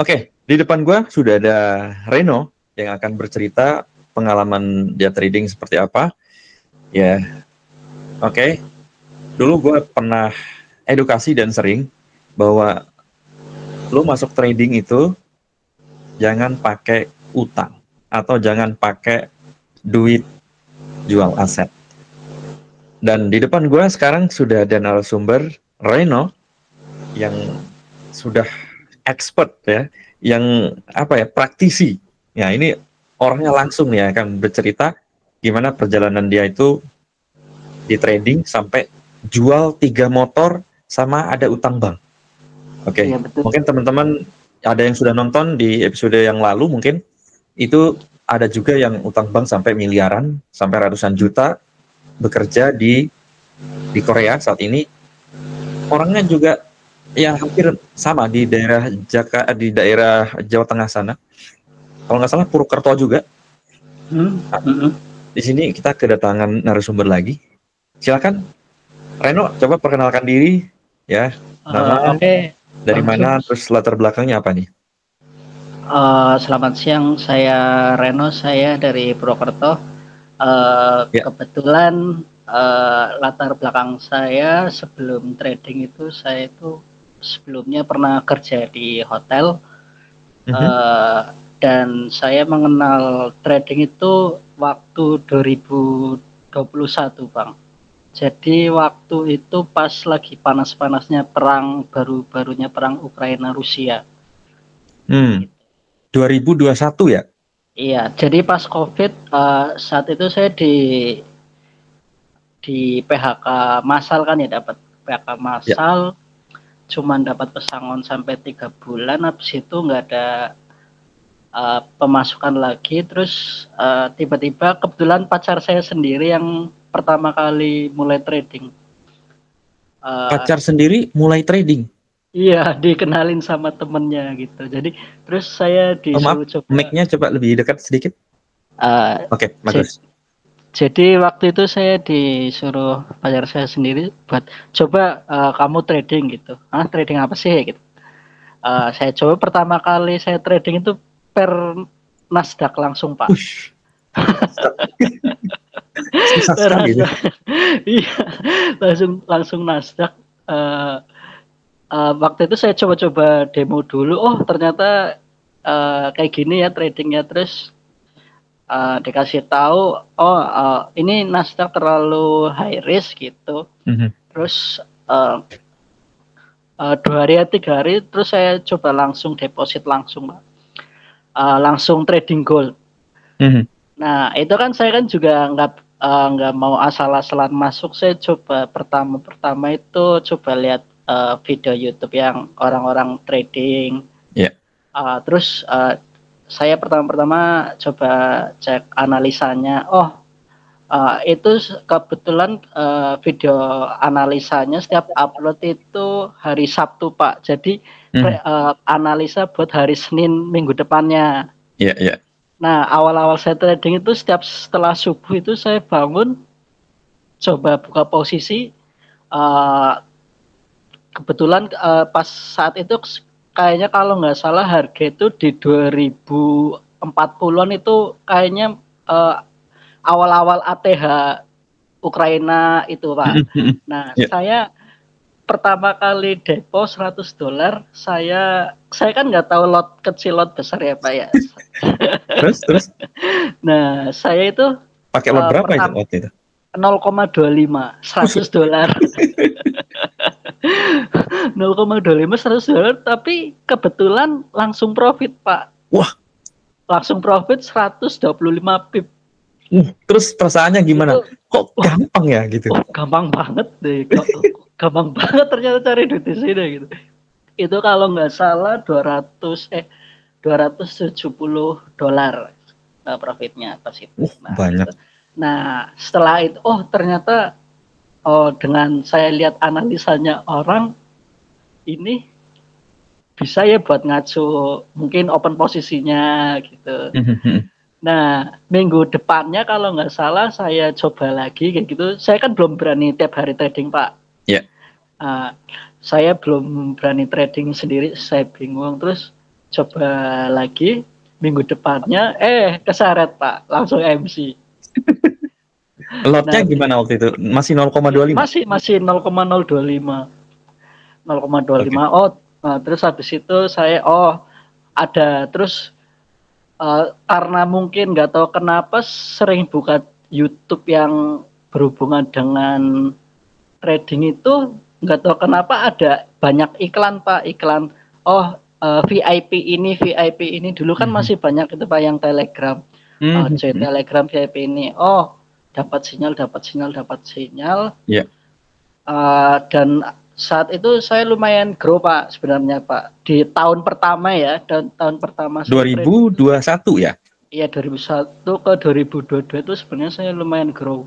Oke, di depan gua sudah ada Reno yang akan bercerita pengalaman dia trading seperti apa. Ya, oke. Dulu gua pernah edukasi dan sering bahwa lu masuk trading itu jangan pakai utang atau jangan pakai duit jual aset. Dan di depan gue sekarang sudah ada narasumber Reno yang sudah expert ya, yang apa ya, praktisi. Ya, ini orangnya langsung ya akan bercerita gimana perjalanan dia itu di trading sampai jual 3 motor sama ada utang bank. Oke, Iya, betul. mungkin teman-teman ada yang sudah nonton di episode yang lalu, mungkin itu ada juga yang utang bank sampai miliaran, sampai ratusan juta, bekerja di Korea saat ini. Orangnya juga ya hampir sama di daerah di daerah Jawa Tengah sana. Kalau nggak salah Purwokerto juga. Nah, di sini kita kedatangan narasumber lagi. Silakan, Reno, coba perkenalkan diri ya. Nama, dari mana, terus latar belakangnya apa nih? Selamat siang, saya Reno, saya dari Purwokerto. Kebetulan latar belakang saya sebelum trading itu, saya itu sebelumnya pernah kerja di hotel. Dan saya mengenal trading itu waktu 2021, Bang. Jadi waktu itu pas lagi panas-panasnya baru-barunya perang Ukraina Rusia. 2021 ya? Iya, jadi pas COVID saat itu saya di PHK massal kan ya, dapat PHK massal, cuman dapat pesangon sampai 3 bulan, habis itu nggak ada pemasukan lagi. Terus tiba-tiba kebetulan pacar saya sendiri yang pertama kali mulai trading. Pacar sendiri mulai trading? Iya, dikenalin sama temennya gitu. Jadi terus saya disuruh coba. Mic-nya coba lebih dekat sedikit. Oke, bagus. Jadi waktu itu saya disuruh pacar saya sendiri buat coba kamu trading gitu. Trading apa sih gitu. Saya coba pertama kali saya trading itu per Nasdaq langsung, Pak. Susah sekali gitu. Iya, langsung Nasdaq. Waktu itu saya coba-coba demo dulu. Oh, ternyata kayak gini ya tradingnya. Terus dikasih tahu, ini Nasdaq terlalu high risk gitu. Terus 2 hari atau 3 hari, terus saya coba langsung deposit langsung, Pak. Langsung trading gold. Nah, itu kan saya kan juga nggak mau asal-asalan masuk. Saya coba pertama itu coba lihat video YouTube yang orang-orang trading. Terus saya pertama coba cek analisanya. Itu kebetulan video analisanya setiap upload itu hari Sabtu, Pak. Jadi analisa buat hari Senin minggu depannya. Nah, awal-awal saya trading itu setelah subuh itu saya bangun, coba buka posisi. Kebetulan pas saat itu kayaknya kalau nggak salah harga itu di 2040-an itu kayaknya awal-awal ATH Ukraina itu, Pak. Nah, saya pertama kali depo $100, saya kan nggak tahu lot kecil lot besar ya, Pak ya. Terus? Nah, saya itu pakai lot berapa itu waktu itu? 0,25 $100. 0,25 $100, tapi kebetulan langsung profit, Pak. Wah, langsung profit 125 pip. Terus perasaannya gimana? Kok gampang ya gitu? Gampang banget deh. Gampang banget ternyata cari duit di sini gitu. Itu kalau nggak salah $270 profitnya pas itu. Banyak. Nah, setelah itu ternyata dengan saya lihat analisanya orang ini bisa ya buat ngacu mungkin open posisinya gitu. Nah, minggu depannya kalau nggak salah saya coba lagi kayak gitu. Saya kan belum berani tiap hari trading, Pak. Iya. Saya belum berani trading sendiri, saya bingung. Terus coba lagi minggu depannya keseret Pak, langsung MC. Lotnya gimana waktu itu? Masih 0,25? Masih 0,025. 0,25. Okay. Terus habis itu saya ada terus karena mungkin nggak tahu kenapa sering buka YouTube yang berhubungan dengan trading itu, nggak tahu kenapa ada banyak iklan Pak, VIP ini dulu kan masih banyak itu Pak yang Telegram. Telegram VIP ini. Dapat sinyal. Yeah. Dan saat itu saya lumayan grow Pak sebenarnya Pak. Di tahun pertama ya, dan tahun pertama 2021 ya? Iya, 2001 ke 2022 itu sebenarnya saya lumayan grow.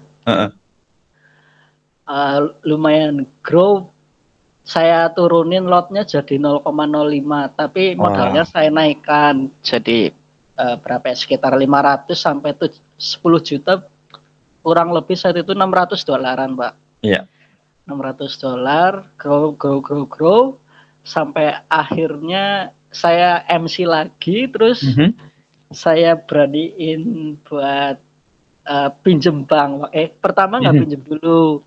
Lumayan grow. Saya turunin lotnya jadi 0,05, tapi modalnya saya naikkan jadi berapa ya, sekitar 500 sampai 10 juta, kurang lebih saat itu $600 Pak. Iya. $600, grow sampai akhirnya saya MC lagi, terus saya beraniin buat pinjem bank. Pertama nggak pinjem dulu.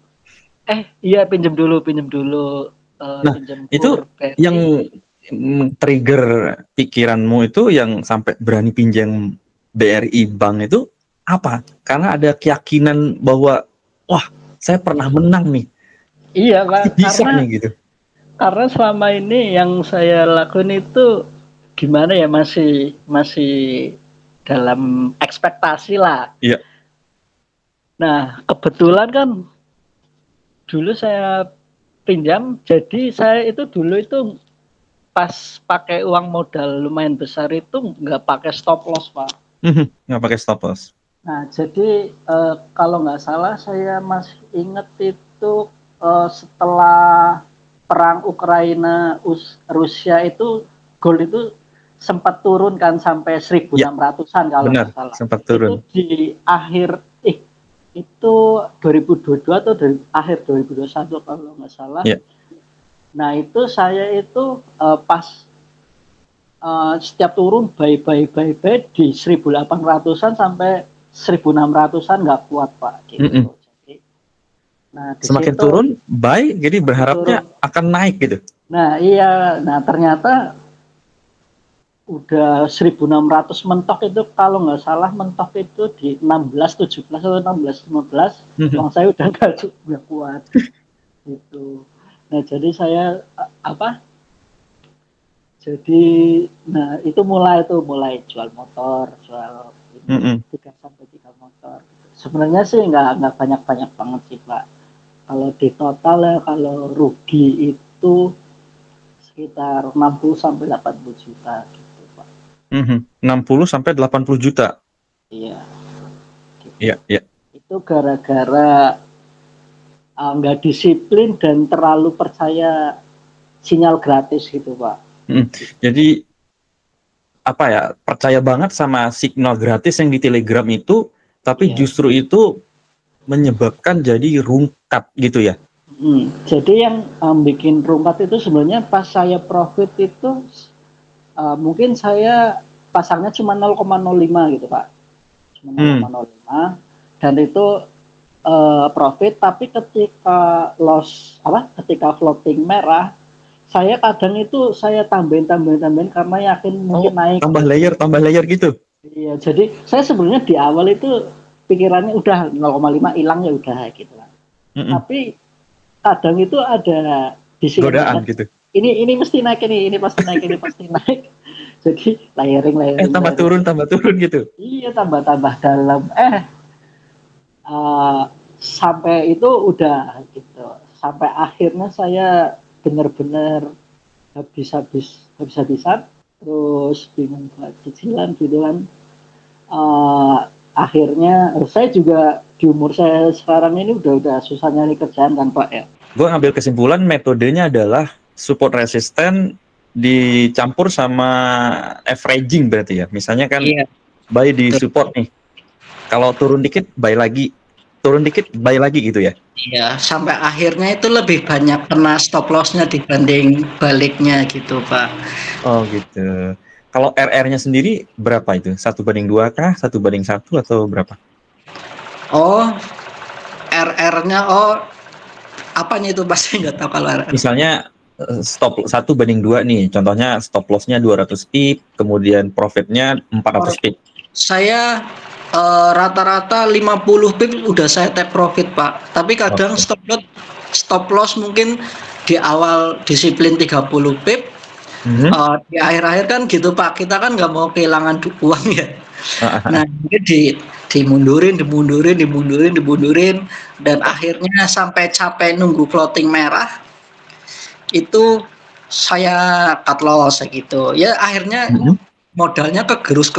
Pinjem dulu. Nah, itu yang trigger pikiranmu itu yang sampai berani pinjam BRI Bank itu apa? Karena ada keyakinan bahwa wah, saya pernah menang nih. Iya Pak, bisa nih gitu. Karena selama ini yang saya lakuin itu gimana ya, masih dalam ekspektasi lah. Iya. Nah, kebetulan kan dulu saya pinjam, jadi saya itu dulu itu pas pakai uang modal lumayan besar itu nggak pakai stop loss Pak. Nggak pakai stop loss. Nah, jadi kalau nggak salah saya masih ingat itu setelah perang Ukraina Rusia itu gold itu sempat turun kan sampai 1.600-an kalau nggak salah. Sempat turun. Itu di akhir itu 2022 atau dari akhir 2021 kalau nggak salah. Yeah. Nah itu saya itu pas setiap turun buy di 1.800-an sampai 1.600-an nggak kuat Pak. Gitu. Jadi, nah, semakin turun buy, jadi berharapnya akan naik gitu. Nah iya, ternyata udah 1.600 mentok itu, kalau nggak salah mentok itu di 16.17 atau 16.15, uang saya udah nggak kuat gitu. Nah jadi saya itu mulai jual motor, jual 3 motor. Sebenarnya sih nggak banyak banget sih Pak. Kalau di total ya, kalau rugi itu sekitar 60 sampai 80 juta. 60 sampai 80 juta. Iya. Iya. Itu gara-gara nggak disiplin dan terlalu percaya sinyal gratis gitu Pak. Jadi percaya banget sama signal gratis yang di Telegram itu, tapi justru itu menyebabkan jadi rungkat gitu ya. Jadi yang bikin rungkat itu sebenarnya pas saya profit itu mungkin saya pasangnya cuma 0,05 gitu Pak, cuma 0,05, dan itu profit. Tapi ketika ketika floating merah, saya kadang itu saya tambahin karena yakin mungkin naik. Tambah layer gitu. Iya, jadi saya sebenarnya di awal itu pikirannya udah 0,5 hilang ya udah gitu lah. Tapi kadang itu ada di sini godaan gitu. Ini mesti naik, ini pasti naik. Jadi layering. Tambah turun gitu. Iya, tambah dalam. Sampai itu udah gitu. Sampai akhirnya saya benar-benar habis-habisan, terus bingung buat cicilan gitu kan. Akhirnya saya juga di umur saya sekarang ini udah susah nyari kerjaan kan Pak ya. Gue ngambil kesimpulan metodenya adalah support resisten dicampur sama averaging berarti ya. Misalnya kan buy di support nih. Kalau turun dikit buy lagi. Turun dikit buy lagi gitu ya. Iya, sampai akhirnya itu lebih banyak kena stop loss-nya dibanding baliknya gitu, Pak. Oh gitu. Kalau RR-nya sendiri berapa itu? 1:2 kah? 1:1 atau berapa? Oh, RR-nya apanya itu pasti nggak tahu kalau RR. Misalnya stop 1:2 nih. Contohnya stop loss-nya 200 pip, kemudian profit-nya 400 pip. Saya rata-rata 50 pip udah saya take profit, Pak. Tapi kadang stop loss mungkin di awal disiplin 30 pip. Di akhir-akhir kan gitu, Pak, kita kan nggak mau kehilangan uang ya. Nah, jadi dimundurin, dan akhirnya sampai capek nunggu floating merah itu saya cut loss gitu ya. Akhirnya modalnya kegerus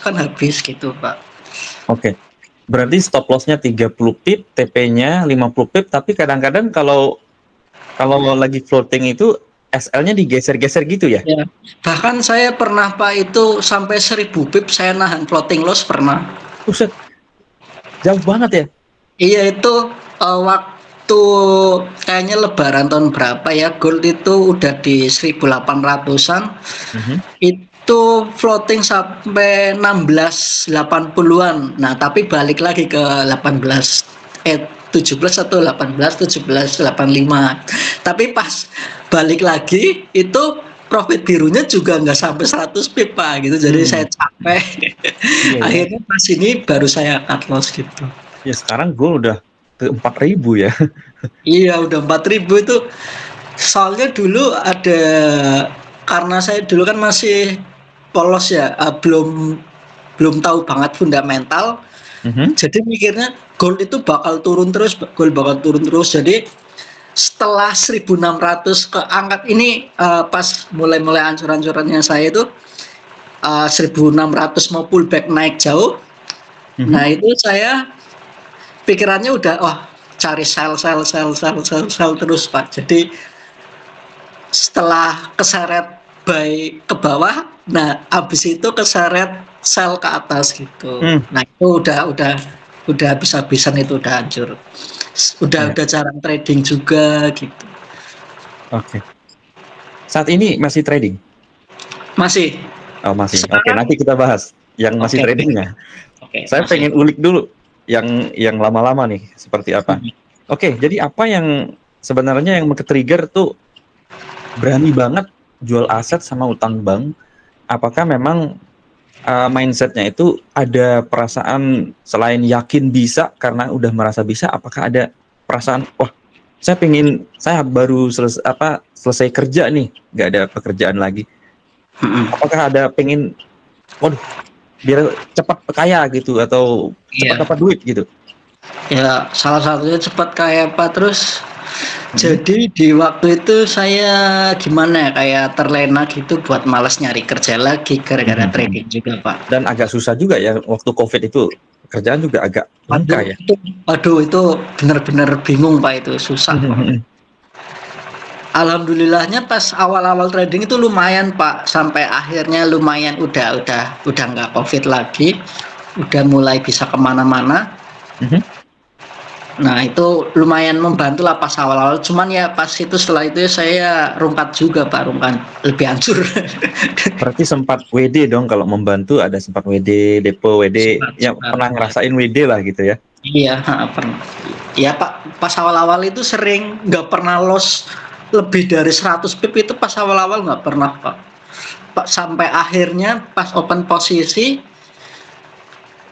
kan habis gitu, Pak. Oke. Berarti stop loss-nya 30 pip, TP-nya 50 pip, tapi kadang-kadang kalau lagi floating itu SL-nya digeser-geser gitu ya? Ya, bahkan saya pernah, Pak, itu sampai 1000 pip saya nahan floating loss pernah. Buset, jauh banget ya? Iya, itu waktu kayaknya lebaran tahun berapa ya, gold itu udah di 1800-an. Itu floating sampai 1680-an. Nah, tapi balik lagi ke 17 atau 18, 85. Tapi pas balik lagi itu profit birunya juga nggak sampai 100 pip, Pak, gitu. Jadi saya capek. Akhirnya pas ini baru saya cut loss gitu. Ya sekarang gue udah ke 4.000 ya. Iya, udah 4.000 itu. Soalnya dulu ada, karena saya dulu kan masih polos ya, belum tahu banget fundamental. Jadi mikirnya gold itu bakal turun terus. Jadi setelah 1.600 keangkat ini, pas mulai ancur-ancurannya saya itu 1.600 mau pullback naik jauh. Nah, itu saya pikirannya udah cari sell terus, Pak. Jadi setelah keseret buy ke bawah, nah habis itu keseret sell ke atas gitu. Nah, itu udah habis-habisan, itu udah hancur. Udah jarang trading juga gitu. Oke. Saat ini masih trading? Masih. Oh, masih. Oke, nanti kita bahas yang masih tradingnya. Saya pengen ulik dulu yang lama-lama nih seperti apa. Oke, jadi apa yang sebenarnya yang ke-trigger tuh berani banget jual aset sama utang bank? Apakah memang mindsetnya itu ada perasaan selain yakin bisa karena udah merasa bisa? Apakah ada perasaan saya baru selesai kerja nih, nggak ada pekerjaan lagi? Apakah ada pengen biar cepat kaya gitu atau cepat dapat duit gitu? Ya, salah satunya cepat kaya, Pak. Terus jadi di waktu itu saya gimana ya, kayak terlena gitu buat malas nyari kerja lagi gara-gara trading juga, Pak. Dan agak susah juga ya waktu COVID itu, kerjaan juga agak langka ya. Itu benar-benar bingung, Pak, itu susah. Alhamdulillahnya pas awal-awal trading itu lumayan, Pak, sampai akhirnya lumayan udah nggak COVID lagi, udah mulai bisa kemana-mana. Nah, itu lumayan membantu lah pas awal-awal. Cuman ya pas itu, setelah itu saya rungkat juga, Pak, lebih hancur. Berarti sempat WD dong, kalau membantu ada sempat WD, depo WD, pernah ngerasain WD lah gitu ya? Iya, pernah. Ya, Pak, pas awal-awal itu sering nggak pernah loss lebih dari 100 pip itu pas awal-awal nggak pernah, Pak. Sampai akhirnya pas open posisi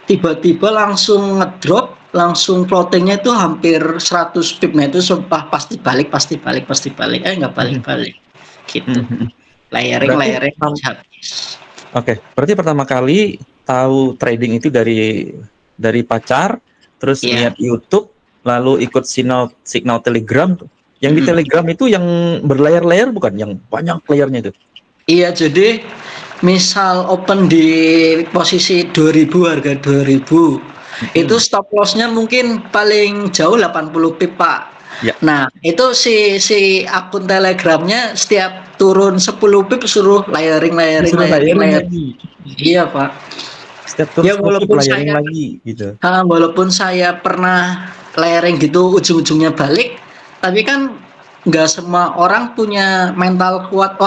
tiba-tiba langsung ngedrop, langsung floatingnya itu hampir 100 pip. Nah, itu sumpah pasti balik nggak balik gitu. Layering habis. Oke, berarti pertama kali tahu trading itu dari pacar, terus lihat YouTube, lalu ikut signal Telegram. Yang di Telegram itu yang berlayar-layar bukan, yang banyak layarnya itu? Iya, jadi misal open di posisi 2000, harga 2000, itu stop loss-nya mungkin paling jauh 80 pip, Pak. Ya. Nah, itu si akun Telegramnya setiap turun 10 pip suruh layering. Iya, Pak. Setiap turun ya, walaupun layering lagi gitu. Walaupun saya pernah layering gitu, ujung-ujungnya balik, tapi kan nggak semua orang punya mental kuat.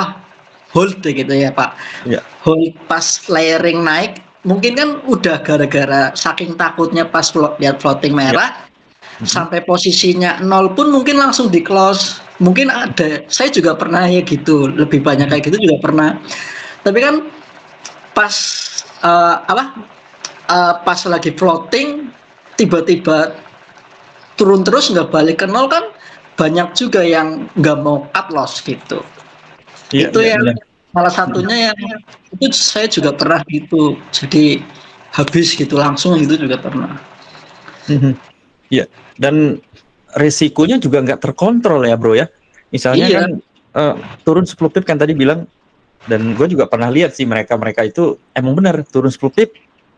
hold gitu ya Pak. Ya. Hold pas layering naik, mungkin kan udah gara-gara saking takutnya pas lihat floating merah, sampai posisinya 0 pun mungkin langsung di close. Mungkin ada, saya juga pernah ya gitu, lebih banyak kayak gitu juga pernah. Tapi kan pas pas lagi floating tiba-tiba turun terus nggak balik ke 0 kan banyak juga yang nggak mau cut loss gitu. Iya, Itu yang salah satunya yang itu saya juga pernah gitu, jadi habis gitu langsung gitu juga pernah. Iya, dan resikonya juga nggak terkontrol ya bro ya. Misalnya kan turun 10 pip kan tadi bilang, dan gue juga pernah lihat sih mereka itu emang benar turun 10 pip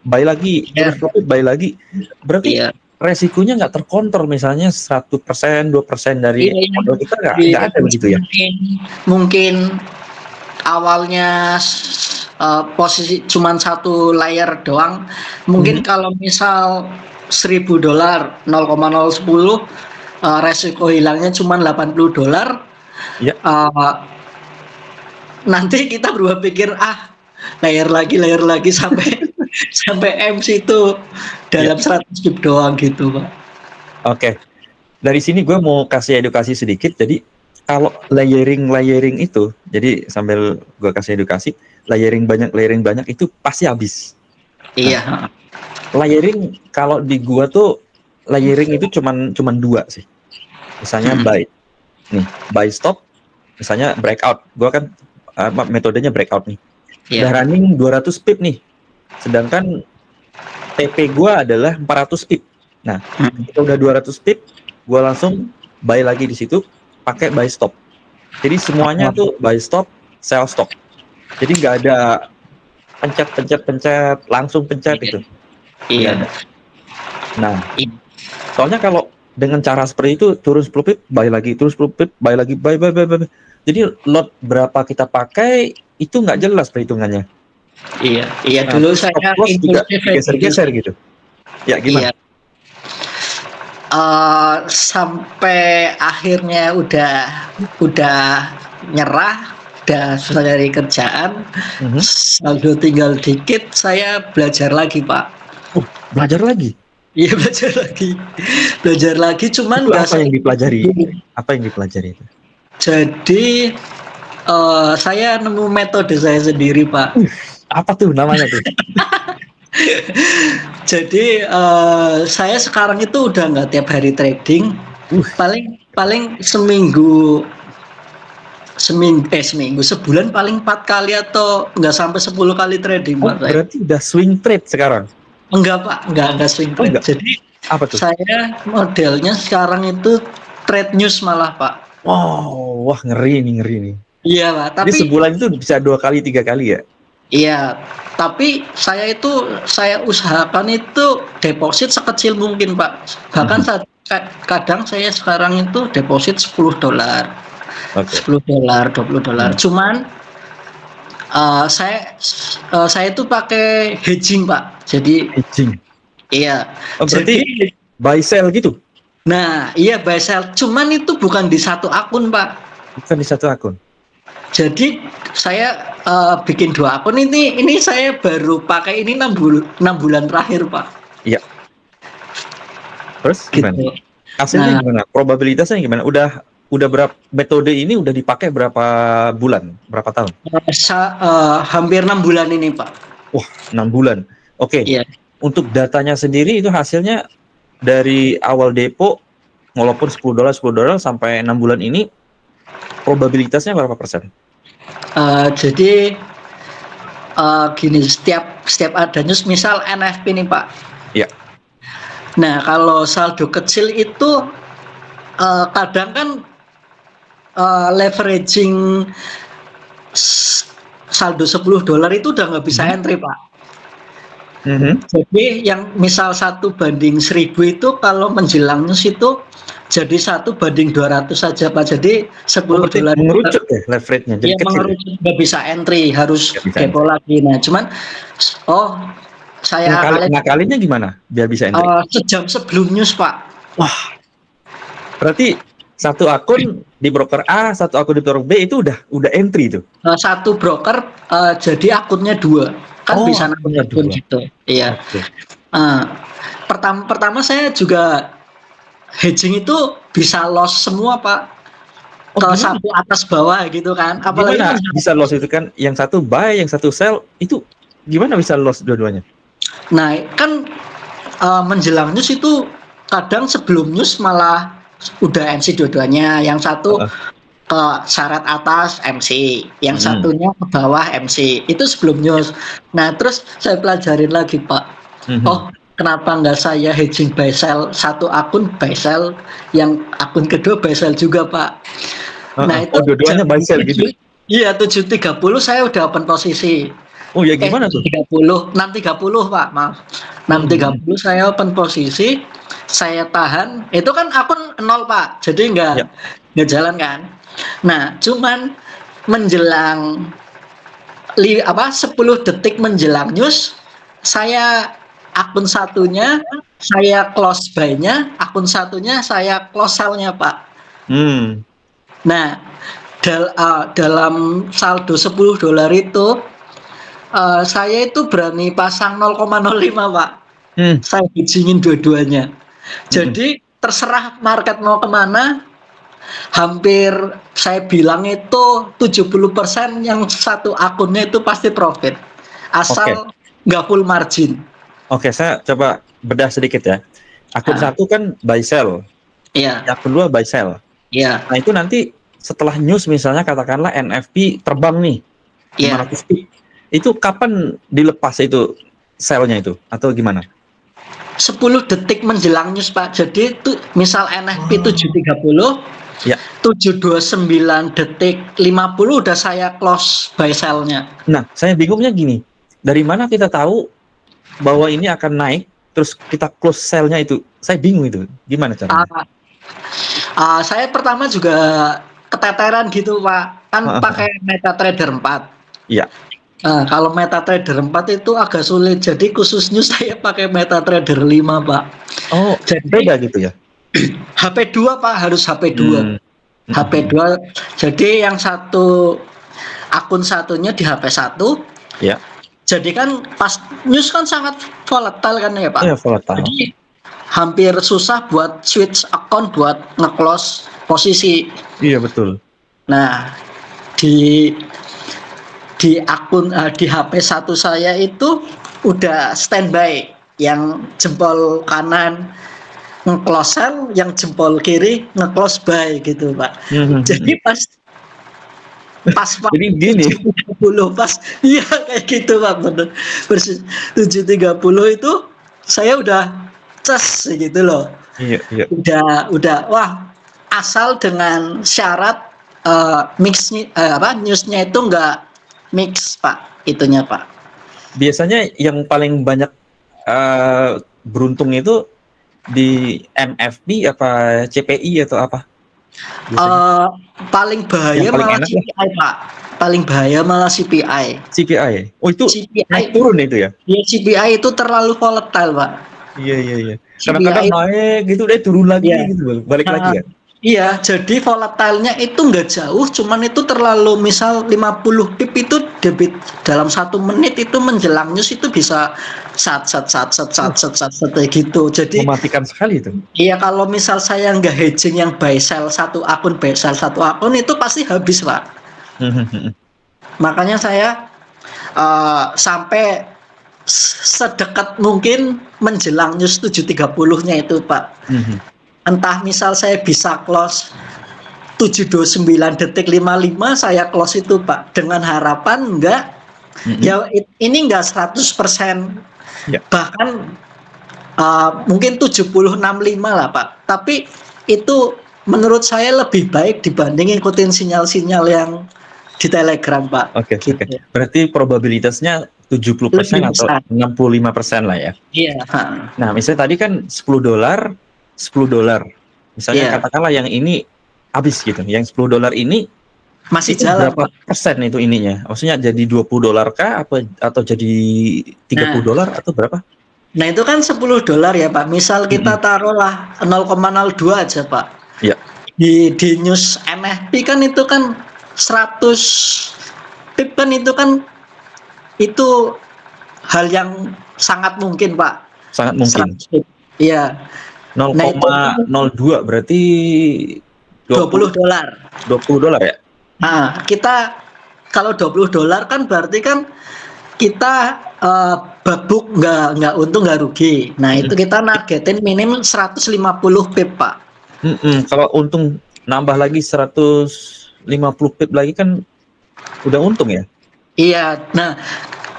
buy lagi, turun 10 pip buy lagi. Berarti resikonya nggak terkontrol, misalnya 1%, 2% dari modal kita nggak ada begitu ya. Mungkin awalnya posisi cuman satu layer doang, mungkin kalau misal $1.000 0,010 resiko hilangnya cuma $80. Nanti kita berubah pikir layer lagi sampai sampai M situ dalam 100 pip doang gitu Pak. Oke. Dari sini gue mau kasih edukasi sedikit. Jadi kalau layering itu, jadi sambil gue kasih edukasi, layering banyak itu pasti habis. Iya. Nah, layering kalau di gua tuh layering itu cuman 2 sih. Misalnya buy stop, misalnya breakout. Gua kan metodenya breakout nih. Udah running 200 pip nih. Sedangkan TP gua adalah 400 pip. Nah, kita udah 200 pip, gua langsung buy lagi di situ pakai buy stop. Jadi semuanya tuh buy stop, sell stop. Jadi nggak ada pencet langsung pencet itu. Iya. Nah, soalnya kalau dengan cara seperti itu turun 10 pip, buy lagi, turun 10 pip, buy lagi, buy. Jadi lot berapa kita pakai itu nggak jelas perhitungannya. Iya. Dulu saya juga geser-geser gitu. Ya gimana? Iya. Sampai akhirnya udah nyerah, udah susah dari kerjaan, saldo tinggal dikit, saya belajar lagi Pak. Belajar lagi? Iya belajar lagi cuman apa yang dipelajari? Apa yang dipelajari itu? Jadi saya nemu metode saya sendiri Pak. Apa tuh namanya tuh? Jadi saya sekarang itu udah nggak tiap hari trading, paling seminggu sebulan paling 4 kali atau nggak sampai 10 kali trading. Berarti udah swing trade sekarang? Enggak Pak, enggak swing trade. Jadi apa tuh? Saya modelnya sekarang itu trade news malah Pak. Wow, wah ngeri nih. Iya Pak. Tapi jadi sebulan itu bisa 2 kali 3 kali ya? Iya, tapi saya usahakan itu deposit sekecil mungkin Pak. Bahkan kadang saya sekarang itu deposit $10, $10, $20. Cuman saya itu pakai hedging Pak. Jadi hedging. Iya. Berarti buy sell gitu? Nah, iya buy sell. Cuman itu bukan di satu akun Pak. Bukan di satu akun. Jadi saya bikin 2 akun ini saya baru pakai ini 6 bulan terakhir Pak. Iya. Terus gimana? Gitu. Hasilnya gimana? Probabilitasnya gimana? Udah berapa metode ini udah dipakai berapa bulan? Berapa tahun? Hampir 6 bulan ini Pak. Wah, 6 bulan. Oke. Iya. Untuk datanya sendiri itu hasilnya dari awal depo walaupun $10 sampai 6 bulan ini probabilitasnya berapa persen? Jadi gini, setiap ada news misal NFP nih Pak. Iya. Nah kalau saldo kecil itu kadang kan leveraging saldo $10 itu udah nggak bisa entry Pak. Jadi yang misal 1:1000 itu kalau menjelang news itu jadi 1:200 saja Pak. Jadi $10 mengerucut ya leverage-nya. Jadi mengerucut, nggak bisa entry, harus depo lagi. Nah cuman saya ngakalinya gimana biar bisa entry? Sejam sebelum news Pak. Wah, berarti satu akun di broker A, satu akun di broker B itu udah entry itu. Satu broker jadi akunnya 2 kan bisa nambah akun gitu. Iya. Okay. Pertama saya juga hedging itu bisa loss semua Pak. Ke satu atas bawah gitu kan. Apalagi gimana bisa loss itu kan? Yang satu buy, yang satu sell itu gimana bisa loss dua-duanya? Nah kan menjelang news itu kadang sebelum news malah udah MC dua-duanya, yang satu ke syarat atas MC, yang satunya ke bawah MC, itu sebelum news. Nah terus saya pelajarin lagi Pak, oh kenapa nggak saya hedging buy sell, satu akun buy sell, yang akun kedua buy sell juga Pak. Nah itu dua-duanya buy sell gitu? Iya 7.30 saya udah open posisi. Oh ya gimana tuh? 6.30 Pak, maaf. 6.30 saya open posisi, saya tahan. Itu kan akun 0 Pak, jadi nggak jalan kan. Nah, cuman menjelang 10 detik menjelang news, saya akun satunya saya close buy-nya, akun satunya saya close sell-nya Pak. Nah, dalam saldo $10 itu saya itu berani pasang 0,05 Pak. Saya hedgingin dua-duanya. Jadi terserah market mau kemana, hampir saya bilang itu 70% yang satu akunnya itu pasti profit. Asal nggak full margin. Oke, saya coba bedah sedikit ya. Akun satu kan buy sell. Iya. Akun 2 buy sell. Iya. Nah itu nanti setelah news misalnya katakanlah NFP terbang nih 500 pip. Itu kapan dilepas itu sell-nya itu atau gimana? 10 detik menjelang news Pak. Jadi itu misal NFP 7.30, 7.29 detik 50 udah saya close buy sell-nya. Nah, saya bingungnya gini. Dari mana kita tahu bahwa ini akan naik terus kita close sell-nya itu? Saya bingung itu. Gimana caranya? Saya pertama juga keteteran gitu Pak. Kan pakai MetaTrader 4. Iya. Kalau MetaTrader 4 itu agak sulit, jadi khususnya saya pakai MetaTrader 5 Pak. Oh, jadi beda gitu ya? HP 2 Pak, harus HP 2. HP 2, jadi yang satu akun satunya di HP 1. Ya. Jadi kan pas news kan sangat volatile kan ya Pak? Iya, volatile. Jadi hampir susah buat switch account buat nge-close posisi. Iya, betul. Nah, di akun di HP satu saya itu udah standby, yang jempol kanan nge-close sell, yang jempol kiri nge-close buy gitu Pak. Jadi pas jadi gini 7.30 pas iya kayak gitu Pak, bener. 7.30 itu saya udah ces gitu loh. Iya. Udah wah, asal dengan syarat newsnya itu enggak mix Pak, itunya Pak. Biasanya yang paling banyak beruntung itu di MFB apa CPI atau apa? Paling bahaya malah CPI Pak. Paling bahaya malah CPI. CPI. Oh itu CPI naik turun itu ya? Iya, CPI itu terlalu volatile Pak. Iya. Kadang-kadang naik gitu deh turun lagi gitu, balik lagi ya. Iya, jadi volatilenya itu nggak jauh, cuman itu terlalu, misal 50 pip itu debit dalam 1 menit itu menjelang news itu bisa sat gitu. Jadi mematikan sekali itu. Iya, kalau misal saya nggak hedging yang buy sell satu akun itu pasti habis Pak. Makanya saya sampai sedekat mungkin menjelang news 7.30-nya itu Pak. Entah misal saya bisa close 7.29 detik 55, saya close itu Pak, dengan harapan enggak ini enggak 100%, bahkan mungkin 70-65 lah Pak, tapi itu menurut saya lebih baik dibanding ikutin sinyal-sinyal yang di Telegram Pak. Oke. Berarti probabilitasnya 70% atau 65% lah ya? Iya. Nah misalnya tadi kan $10 misalnya katakanlah yang ini habis gitu, yang $10 ini masih jalan berapa persen itu ininya, maksudnya jadi $20 kah atau jadi $30 atau berapa? Nah itu kan $10 ya Pak, misal kita taruhlah 0,02 aja Pak. Iya. di news NFP kan itu kan 100 pip kan itu hal yang sangat mungkin, Pak. Sangat mungkin. Iya. 0,02 berarti $20. $20 ya? Nah, kita kalau $20 kan berarti kan kita babuk nggak untung nggak rugi. Nah, itu kita nargetin minim 150 pip, Pak. Kalau untung nambah lagi 150 pip lagi kan udah untung ya? Iya. Nah,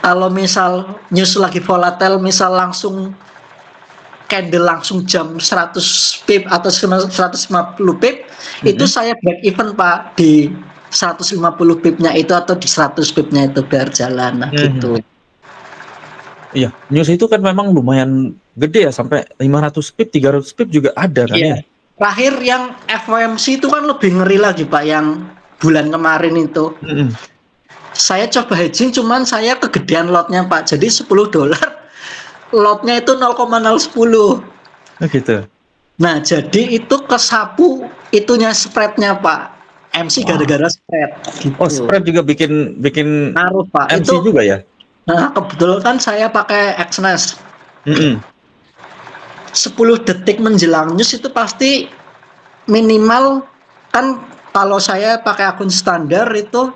kalau misal news lagi volatile, misal langsung candle langsung jam 100 pip atau 150 pip, itu saya break even, Pak, di 150 pipnya itu atau di 100 pipnya itu biar jalan, nah gitu. Iya, news itu kan memang lumayan gede ya, sampai 500 pip, 300 pip juga ada kan ya? Terakhir yang FOMC itu kan lebih ngeri lagi, Pak, yang bulan kemarin itu. Saya coba hedging, cuman saya kegedean lotnya, Pak, jadi $10 lotnya itu 0,010. Gitu. Nah, jadi itu kesapu itunya spreadnya, Pak. MC gara-gara spread. Gitu. Oh, spread juga bikin ngaruh, Pak. MC itu juga ya? Nah, kebetulan kan saya pakai Exness. 10 detik menjelang news itu pasti minimal kan, kalau saya pakai akun standar itu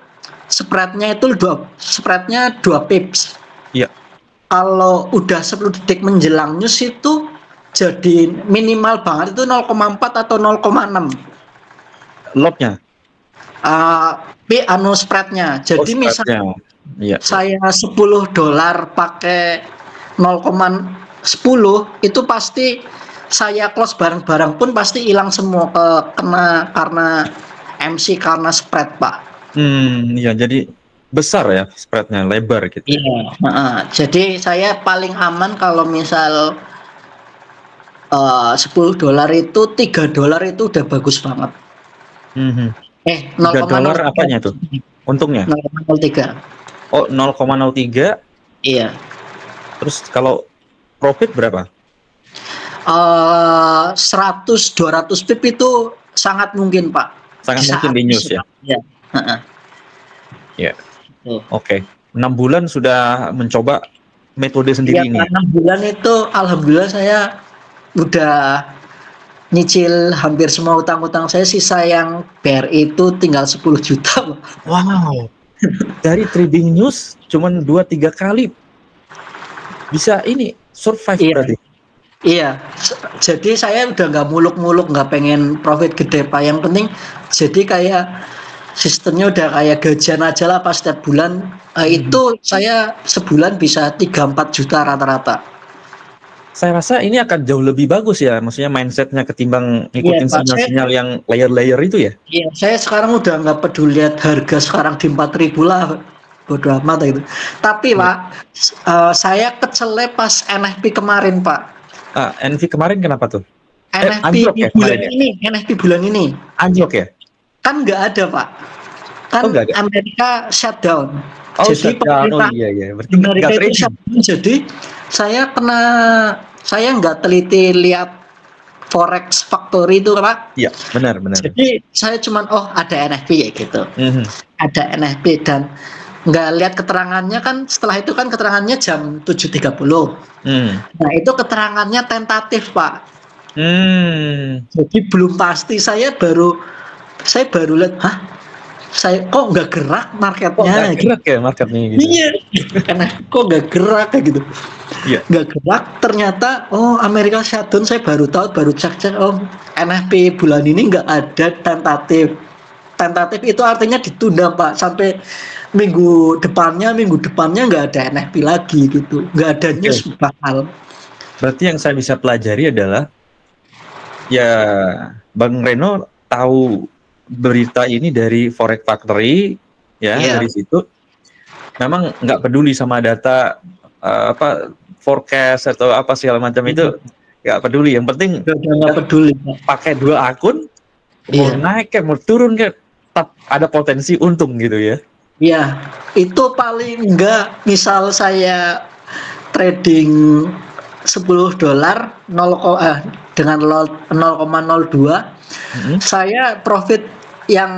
spreadnya 2 pips. Iya. Kalau udah 10 detik menjelang news itu jadi minimal banget itu 0,4 atau 0,6 lotnya. Spreadnya. Jadi misalnya saya $10 pakai 0,10 itu pasti saya close barang-barang pun pasti hilang semua kena karena MC, karena spread, Pak. Iya, jadi besar ya spreadnya, lebar gitu. Iya. Jadi saya paling aman kalau misal $10 itu $3 itu udah bagus banget. $3 apanya tuh? Untungnya? 0,03. Oh, 0,03. Iya. Terus kalau profit berapa? 100-200 pip itu sangat mungkin, Pak. Sangat mungkin di news ya? Iya. Ya. Oke. 6 bulan sudah mencoba metode sendiri ini. 6 bulan itu alhamdulillah saya udah nyicil hampir semua utang-utang saya, sisa yang BRI itu tinggal 10 juta. Wow. Dari trading news cuman 2-3 kali bisa ini survive berarti. Iya. Jadi saya udah nggak muluk-muluk, nggak pengen profit gede, Pak. Yang penting jadi kayak sistemnya udah kayak gajian aja lah, pas setiap bulan. Itu saya sebulan bisa 3-4 juta rata-rata. Saya rasa ini akan jauh lebih bagus ya, maksudnya mindsetnya ketimbang ngikutin sinyal-sinyal yang layer-layer itu ya. Iya, saya sekarang udah nggak peduli lihat harga sekarang di 4.000 lah, bodo amat gitu. Tapi Pak, saya kecelep pas NFP kemarin, Pak. NFP kemarin kenapa tuh? NFP bulan ini. Anjlok ya? Kan nggak ada, Pak. Kan Amerika shutdown. Jadi berarti Amerika itu shutdown. Jadi saya nggak teliti lihat Forex Factory itu, Pak. Iya, benar. Jadi saya cuman ada NFP kayak gitu. Ada NFP dan nggak lihat keterangannya kan, setelah itu kan keterangannya jam 7.30. Nah, itu keterangannya tentatif, Pak. Jadi belum pasti, saya baru lihat, saya kok nggak gerak marketnya. Nggak gerak ya marketnya gitu. Iya, karena kok nggak gerak kayak gitu. Iya. Nggak gerak, ternyata Amerika shutdown. Saya baru tahu, baru cek NFP bulan ini nggak ada tentatif. Tentatif itu artinya ditunda, Pak, sampai minggu depannya nggak ada NFP lagi gitu, nggak ada news bakal. Berarti yang saya bisa pelajari adalah ya Bang Reno tahu berita ini dari Forex Factory ya, dari situ memang nggak peduli sama data forecast atau apa segala macam itu nggak peduli, yang penting nggak peduli, pakai 2 akun, mau naik kayak mau turun kayak tetap ada potensi untung gitu ya. Iya, itu paling enggak misal saya trading $10 dengan 0,02 saya profit yang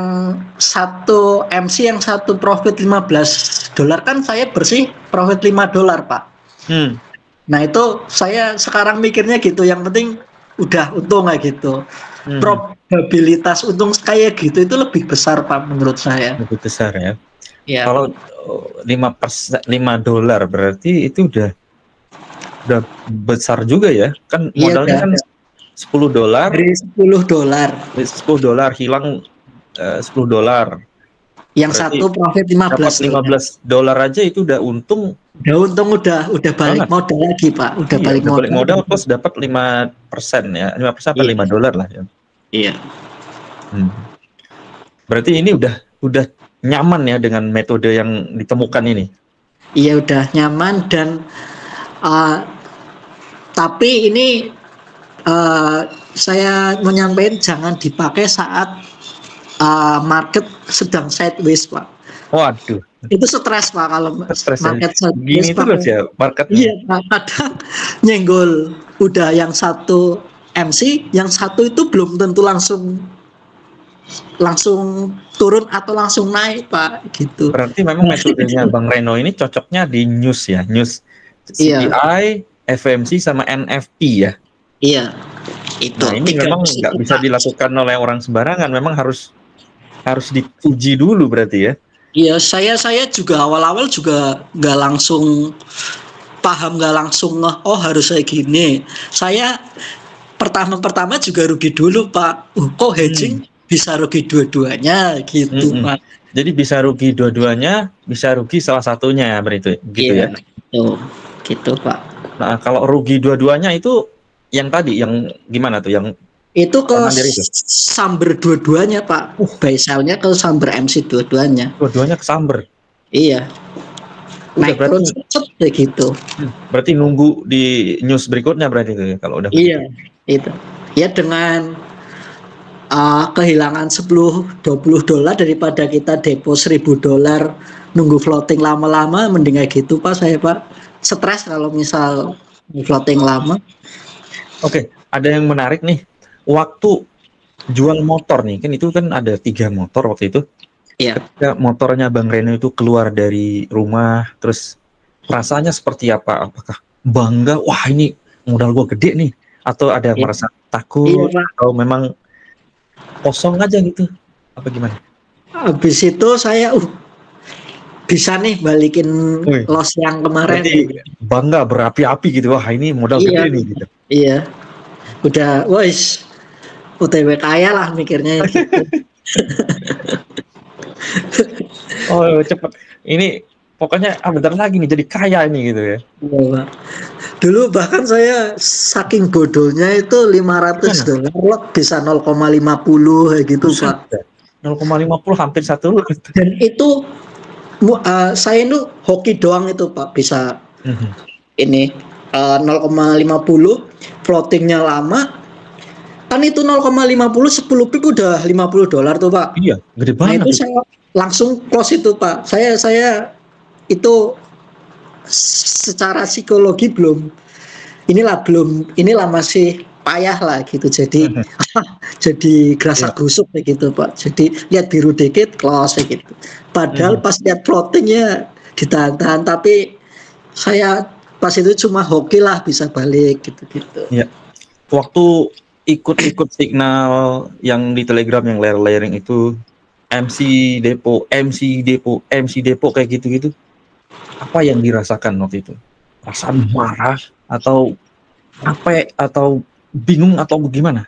satu MC yang satu profit $15 kan saya bersih profit $5 Pak. Nah itu saya sekarang mikirnya gitu, yang penting udah untung kayak gitu. Probabilitas untung kayak gitu itu lebih besar Pak menurut saya. Lebih besar ya. Ya. Kalau $5 berarti itu udah besar juga ya. Kan modalnya kan $10. Dari $10 hilang $10. Yang berarti satu profit $15 aja itu udah untung. Udah balik modal lagi Pak. Udah balik modal terus dapat 5% ya. 5% apa $5 lah ya. Iya. Berarti ini udah nyaman ya dengan metode yang ditemukan ini. Iya udah nyaman dan tapi ini saya menyampaikan jangan dipakai saat market sedang sideways Pak. Waduh. Itu stres Pak kalau market sideways. Gini terus ya market. Iya kadang nyenggol. Udah yang satu MC, yang satu itu belum tentu langsung turun atau langsung naik Pak gitu. Berarti memang metodenya Bang Reno ini cocoknya di news ya, news CPI, FMC sama NFP ya. Iya. Itu. Nah, ini memang nggak bisa dilakukan oleh orang sembarangan, memang harus diuji dulu berarti ya. Iya, saya juga awal-awal juga nggak langsung paham, nggak langsung harus kayak gini. Saya pertama juga rugi dulu Pak. Kok hedging bisa rugi dua-duanya gitu Pak. Jadi bisa rugi dua-duanya, bisa rugi salah satunya berarti gitu ya. Gitu Pak. Nah, kalau rugi dua-duanya itu yang tadi yang gimana tuh yang itu ke samber dua-duanya Pak. Buy sell-nya ke samber MC dua-duanya. Dua-duanya ke samber. Iya. Naik turun kayak gitu. Berarti nunggu di news berikutnya berarti itu ya kalau udah. Iya, itu. Ya dengan kehilangan $10-20 daripada kita depo $1.000 nunggu floating lama-lama, mending kayak gitu Pak saya Pak. Stres kalau misal floating lama. Oke, ada yang menarik nih. Waktu jual motor nih, kan itu kan ada 3 motor waktu itu. Iya. Ketika motornya Bang Reno itu keluar dari rumah, terus rasanya seperti apa? Apakah bangga, wah ini modal gua gede nih, atau ada merasa takut, atau memang kosong aja gitu, apa gimana? Habis itu saya bisa nih balikin loss yang kemarin. Berarti bangga berapi-api gitu, wah ini modal gede nih gitu. Iya, udah, wis UTW kaya lah mikirnya. Gitu. Oh cepet, ini pokoknya bentar lagi nih jadi kaya ini gitu ya. Iya, dulu bahkan saya saking bodohnya itu $500 lot bisa 0,50 gitu Pak. 0,50 hampir 1. Dan itu saya itu hoki doang itu Pak bisa ini 0,50 floatingnya lama kan itu 0,50 10 pip udah $50 tuh Pak. Iya, gede banget. Nah, itu saya langsung close itu Pak. Saya itu secara psikologi inilah masih payah lah gitu. Jadi jadi gerasa gerusuk kayak gitu Pak. Jadi lihat biru dikit close kayak gitu. Padahal pas lihat floatingnya ditahan-tahan, tapi saya pas itu cuma hoki lah bisa balik gitu-gitu. Iya. Waktu ikut signal yang di Telegram yang layering itu MC depo kayak gitu-gitu. Apa yang dirasakan waktu itu? Perasaan marah atau apa atau bingung atau gimana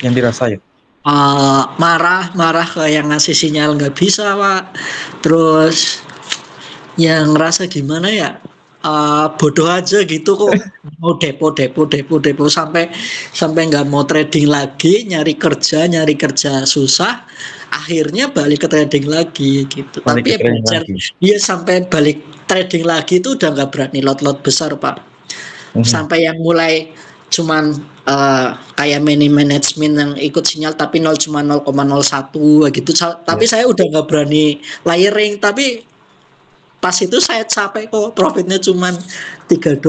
yang dirasain? Marah ke yang ngasih sinyal nggak bisa Pak. Terus yang ngerasa gimana ya? Bodoh aja gitu kok mau depo sampai nggak mau trading lagi, nyari kerja susah, akhirnya balik ke trading lagi gitu. Tapi belajar dia sampai balik trading lagi itu udah nggak berani lot besar Pak. Sampai yang mulai cuman kayak mini management yang ikut sinyal tapi cuma 0,01 gitu. Tapi saya udah nggak berani layering, tapi pas itu saya capek kok, profitnya cuma $3,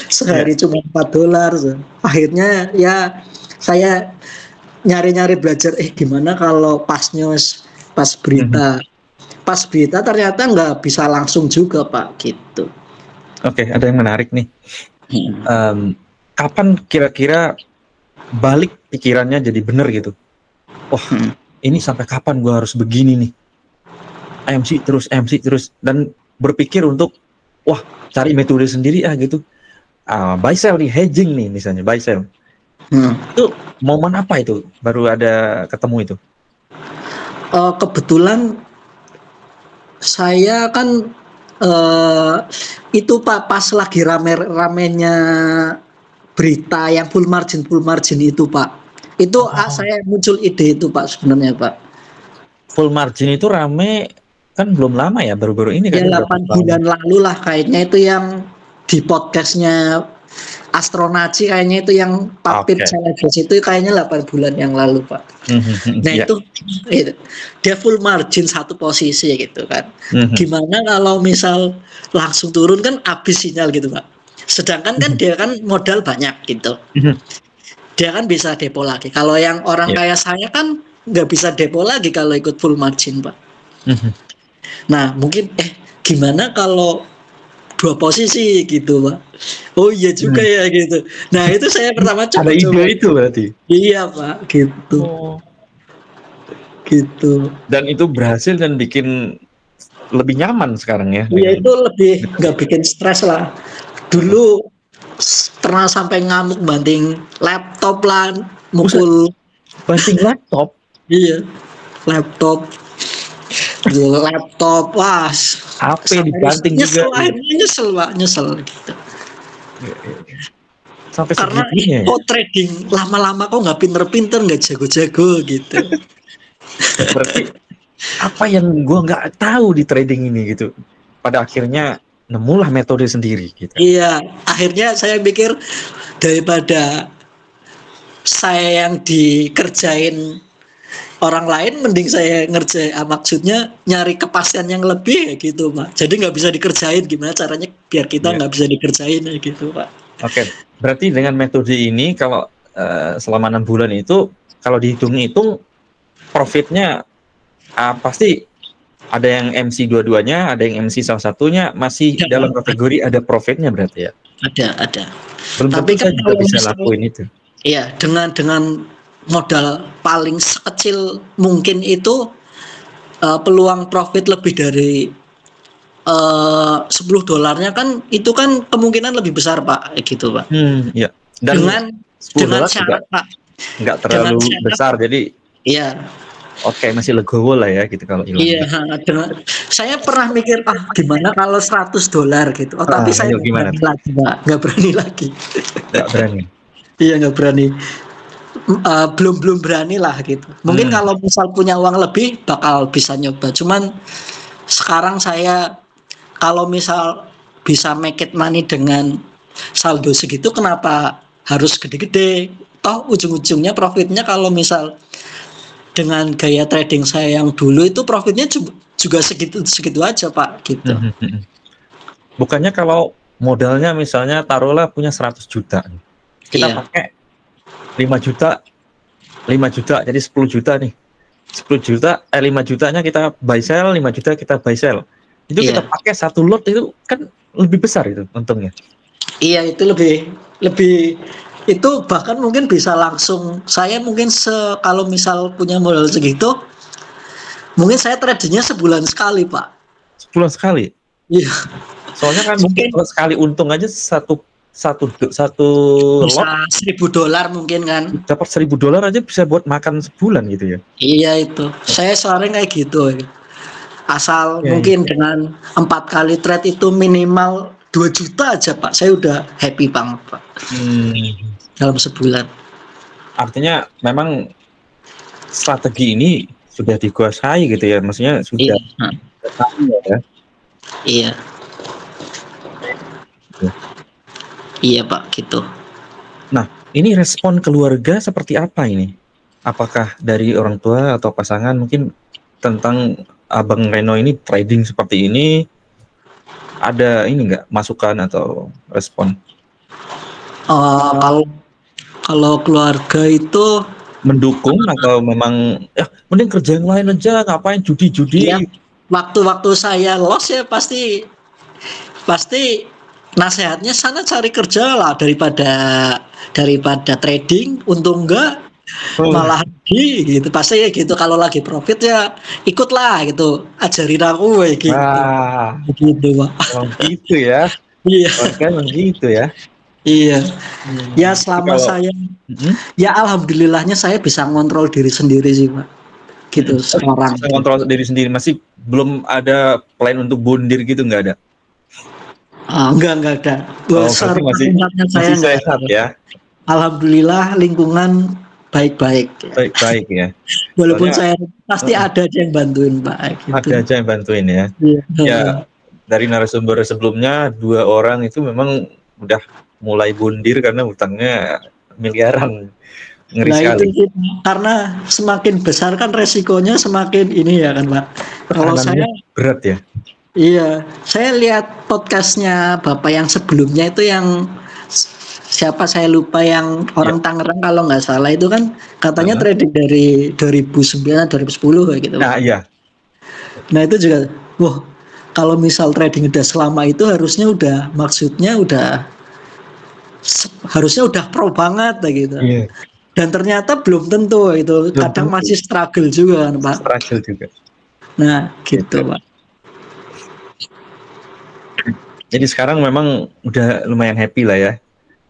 sehari cuma $4. Akhirnya ya saya nyari-nyari belajar, gimana kalau pas news, pas berita. Pas berita ternyata nggak bisa langsung juga Pak, gitu. Oke, ada yang menarik nih. Kapan kira-kira balik pikirannya jadi bener gitu? Wah, ini sampai kapan gue harus begini nih? MC terus, dan berpikir untuk, wah, cari metode sendiri gitu. Buy sell nih, hedging nih misalnya, buy sell. Itu momen apa itu? Baru ada ketemu itu? Kebetulan saya kan itu Pak, pas lagi rame-ramenya berita yang full margin itu Pak. Itu saya muncul ide itu Pak sebenarnya Pak. Full margin itu rame kan belum lama ya, baru-baru ini kan. Ya 8 bulan lalu lah kayaknya, itu yang di podcastnya Astronaci kayaknya, itu yang Papir Challenges itu kayaknya 8 bulan yang lalu Pak. Nah itu dia full margin satu posisi gitu kan. Gimana kalau misal langsung turun kan habis sinyal gitu Pak. Sedangkan kan dia kan modal banyak gitu. Dia kan bisa depo lagi. Kalau yang orang kayak saya kan nggak bisa depo lagi kalau ikut full margin Pak. Nah mungkin gimana kalau 2 posisi gitu Pak. Oh iya juga ya gitu. Nah itu saya pertama coba. Ada ide itu berarti? Iya Pak, gitu. Gitu. Dan itu berhasil dan bikin lebih nyaman sekarang ya? Iya, itu lebih nggak bikin stres lah. Dulu pernah sampai ngamuk banting laptop lah, mukul. Banting laptop? Iya, laptop, wah. HP dibanting juga. Nyesel gitu. Sampai karena segitunya. Kok trading lama-lama kok nggak pinter-pinter, nggak jago-jago gitu. Berarti apa yang gue nggak tahu di trading ini gitu. Pada akhirnya nemulah metode sendiri gitu. Iya, akhirnya saya pikir daripada saya yang dikerjain orang lain, mending saya ngerjain, maksudnya nyari kepastian yang lebih gitu Pak. Jadi nggak bisa dikerjain, gimana caranya biar kita nggak bisa dikerjain gitu Pak. Oke, berarti dengan metode ini kalau selama 6 bulan itu kalau dihitung-hitung profitnya pasti ada yang MC dua-duanya, ada yang MC salah satunya, masih dalam kategori ada profitnya berarti ya? Ada. Belum tapi kan juga bisa lakuin itu. Iya, dengan modal paling sekecil mungkin itu peluang profit lebih dari $10 kan, itu kan kemungkinan lebih besar Pak, gitu Pak. Iya. Dan dengan syarat Pak, nggak terlalu besar, jadi iya. Oke, masih legowo lah ya gitu kalau hilang. Iya, saya pernah mikir gimana kalau $100 gitu. Tapi saya nggak berani lagi. Nggak berani. Iya, nggak berani. Belum berani lah gitu. Mungkin kalau misal punya uang lebih bakal bisa nyoba. Cuman sekarang saya kalau misal bisa make it money dengan saldo segitu, kenapa harus gede-gede? Toh ujung-ujungnya profitnya kalau misal dengan gaya trading saya yang dulu itu profitnya juga segitu aja Pak gitu. Bukannya kalau modalnya misalnya taruhlah punya 100 juta, kita pakai 5 juta jadi 10 juta nih. 10 juta 5 jutanya kita buy sell, 5 juta kita buy sell. Itu kita pakai satu lot itu kan lebih besar itu untungnya. Iya, itu lebih itu bahkan mungkin bisa langsung saya mungkin kalau misal punya modal segitu mungkin saya tradingnya sebulan sekali Pak. Sebulan sekali? Iya. Soalnya kan mungkin sekali untung aja satu bisa $1.000 mungkin kan. Dapat $1.000 aja bisa buat makan sebulan gitu ya. Iya itu. Saya sering kayak gitu. Asal mungkin dengan 4 kali trade itu minimal 2 juta aja Pak. Saya udah happy banget Pak. Dalam sebulan. Artinya memang strategi ini sudah dikuasai gitu ya. Maksudnya sudah tahu ya. Iya. Iya Pak, gitu. Nah, ini respon keluarga seperti apa ini? Apakah dari orang tua atau pasangan mungkin tentang Abang Reno ini trading seperti ini? ada ini nggak masukan atau respon? Kalau keluarga itu mendukung atau memang ya mending kerja yang lain aja, ngapain judi-judi? Ya, waktu-waktu saya los ya pasti nasihatnya sana cari kerja lah daripada trading, untung enggak malah rugi gitu. Pasti ya gitu, kalau lagi profit ya ikutlah gitu, ajarin aku gitu. Gitu Pak. Emang gitu ya. Iya. Emang gitu ya. Iya. Ya selama saya ya alhamdulillahnya saya bisa ngontrol diri sendiri sih Pak. Gitu sekarang. Bisa ngontrol diri sendiri, masih belum ada plan untuk bundir gitu, nggak ada? Enggak ada. Masih sehat ya. Alhamdulillah lingkungan baik-baik ya. Walaupun saya pasti ada aja yang bantuin Pak. Gitu. Ada aja yang bantuin ya. Ya dari narasumber sebelumnya 2 orang itu memang udah mulai bundir karena hutangnya miliaran. Ngeri sekali. Itu, karena semakin besar kan resikonya semakin ini ya kan Pak. Kalau saya berat ya. Iya, saya lihat podcastnya Bapak yang sebelumnya itu yang siapa saya lupa, yang orang Tangerang kalau nggak salah itu kan katanya trading dari 2009 2010 kayak gitu. Nah iya. Nah itu juga, wah kalau misal trading udah selama itu harusnya harusnya udah pro banget gitu. Iya. Dan ternyata belum tentu itu, kadang masih struggle juga kan Pak. Struggle juga. Nah gitu Pak. Jadi sekarang memang udah lumayan happy lah ya.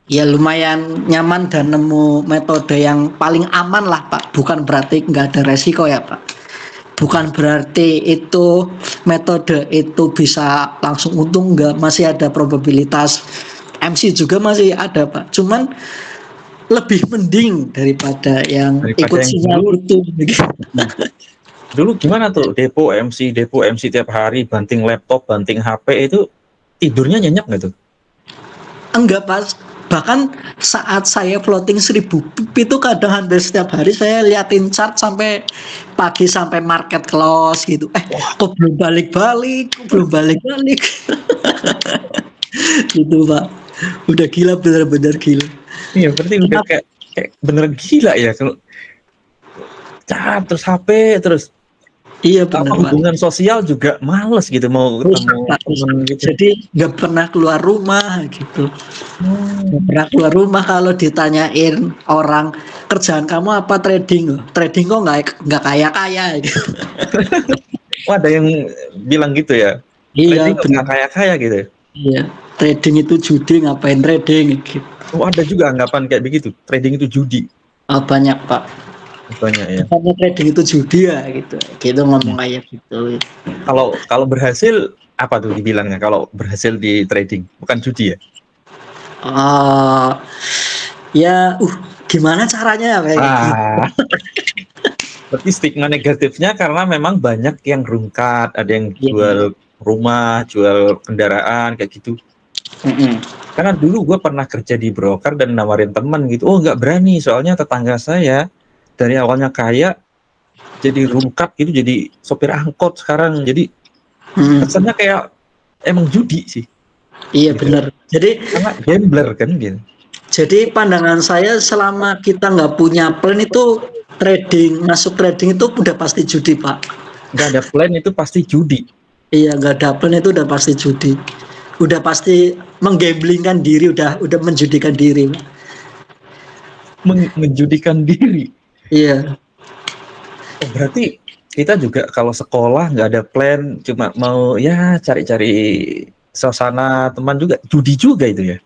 Ya lumayan nyaman dan nemu metode yang paling aman lah Pak. Bukan berarti nggak ada resiko ya Pak. Bukan berarti itu metode itu bisa langsung untung, nggak, masih ada probabilitas MC juga masih ada Pak. Cuman lebih mending daripada yang ikut sinyal itu. Dulu gimana tuh depo MC tiap hari, banting laptop, banting HP, itu tidurnya nyenyak nggak tuh? Enggak Pak. Bahkan saat saya floating 1000 pip itu kadang hampir setiap hari saya liatin chart sampai pagi, sampai market close gitu. Kok belum balik-balik gitu Pak. Udah gila, benar-benar gila. Iya, berarti udah kayak bener gila ya kalau chart terus HP terus. Iya benar. Hubungan sosial juga males gitu, mau ketemu gitu. Jadi nggak pernah keluar rumah gitu. Nggak pernah keluar rumah. Kalau ditanyain orang, kerjaan kamu apa? Trading kok nggak kaya gitu. Ada yang bilang gitu ya. Iya, trading nggak kaya gitu. Iya, trading itu judi, ngapain trading gitu. Ada juga anggapan kayak begitu, trading itu judi. Banyak Pak. Banyak ya. Karena trading itu judi ya gitu ngomong kayak gitu. Kalau berhasil apa tuh dibilangnya? Kalau berhasil di trading bukan judi ya? Gimana caranya kayak gitu? Berarti stigma negatifnya karena memang banyak yang rungkat, ada yang jual rumah, jual kendaraan kayak gitu. Karena dulu gue pernah kerja di broker dan nawarin teman gitu, nggak berani soalnya tetangga saya dari awalnya kaya jadi rungkat gitu, jadi sopir angkot sekarang, jadi kesannya kayak emang judi sih. Iya gitu. Benar. Jadi karena gambler kan gitu. Jadi pandangan saya, selama kita nggak punya plan itu masuk trading itu udah pasti judi Pak. Nggak ada plan itu pasti judi. Iya, nggak ada plan itu udah pasti judi. Udah pasti menggamblingkan diri, udah menjudikan diri. Menjudikan diri. Iya. Berarti kita juga kalau sekolah nggak ada plan, cuma mau ya cari-cari suasana teman juga, judi juga itu ya?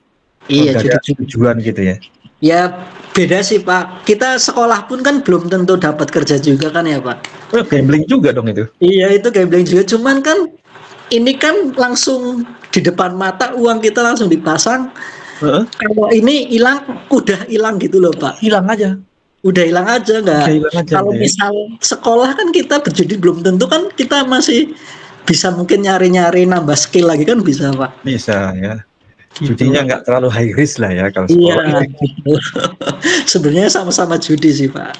Iya, judi tujuan gitu ya? Ya beda sih Pak. Kita sekolah pun kan belum tentu dapat kerja juga kan ya Pak. Gambling juga dong itu? Iya, itu gambling juga. Cuman kan ini kan langsung di depan mata, uang kita langsung dipasang. Kalau ini udah hilang gitu loh Pak. Hilang aja. Udah hilang aja nggak. Kalau misal sekolah kan kita berjudi belum tentu kan, kita masih bisa mungkin nyari-nyari nambah skill lagi kan bisa Pak. Bisa ya. Judinya nggak terlalu high risk lah ya kalau sekolah. Iya gitu. Sebenarnya sama-sama judi sih Pak.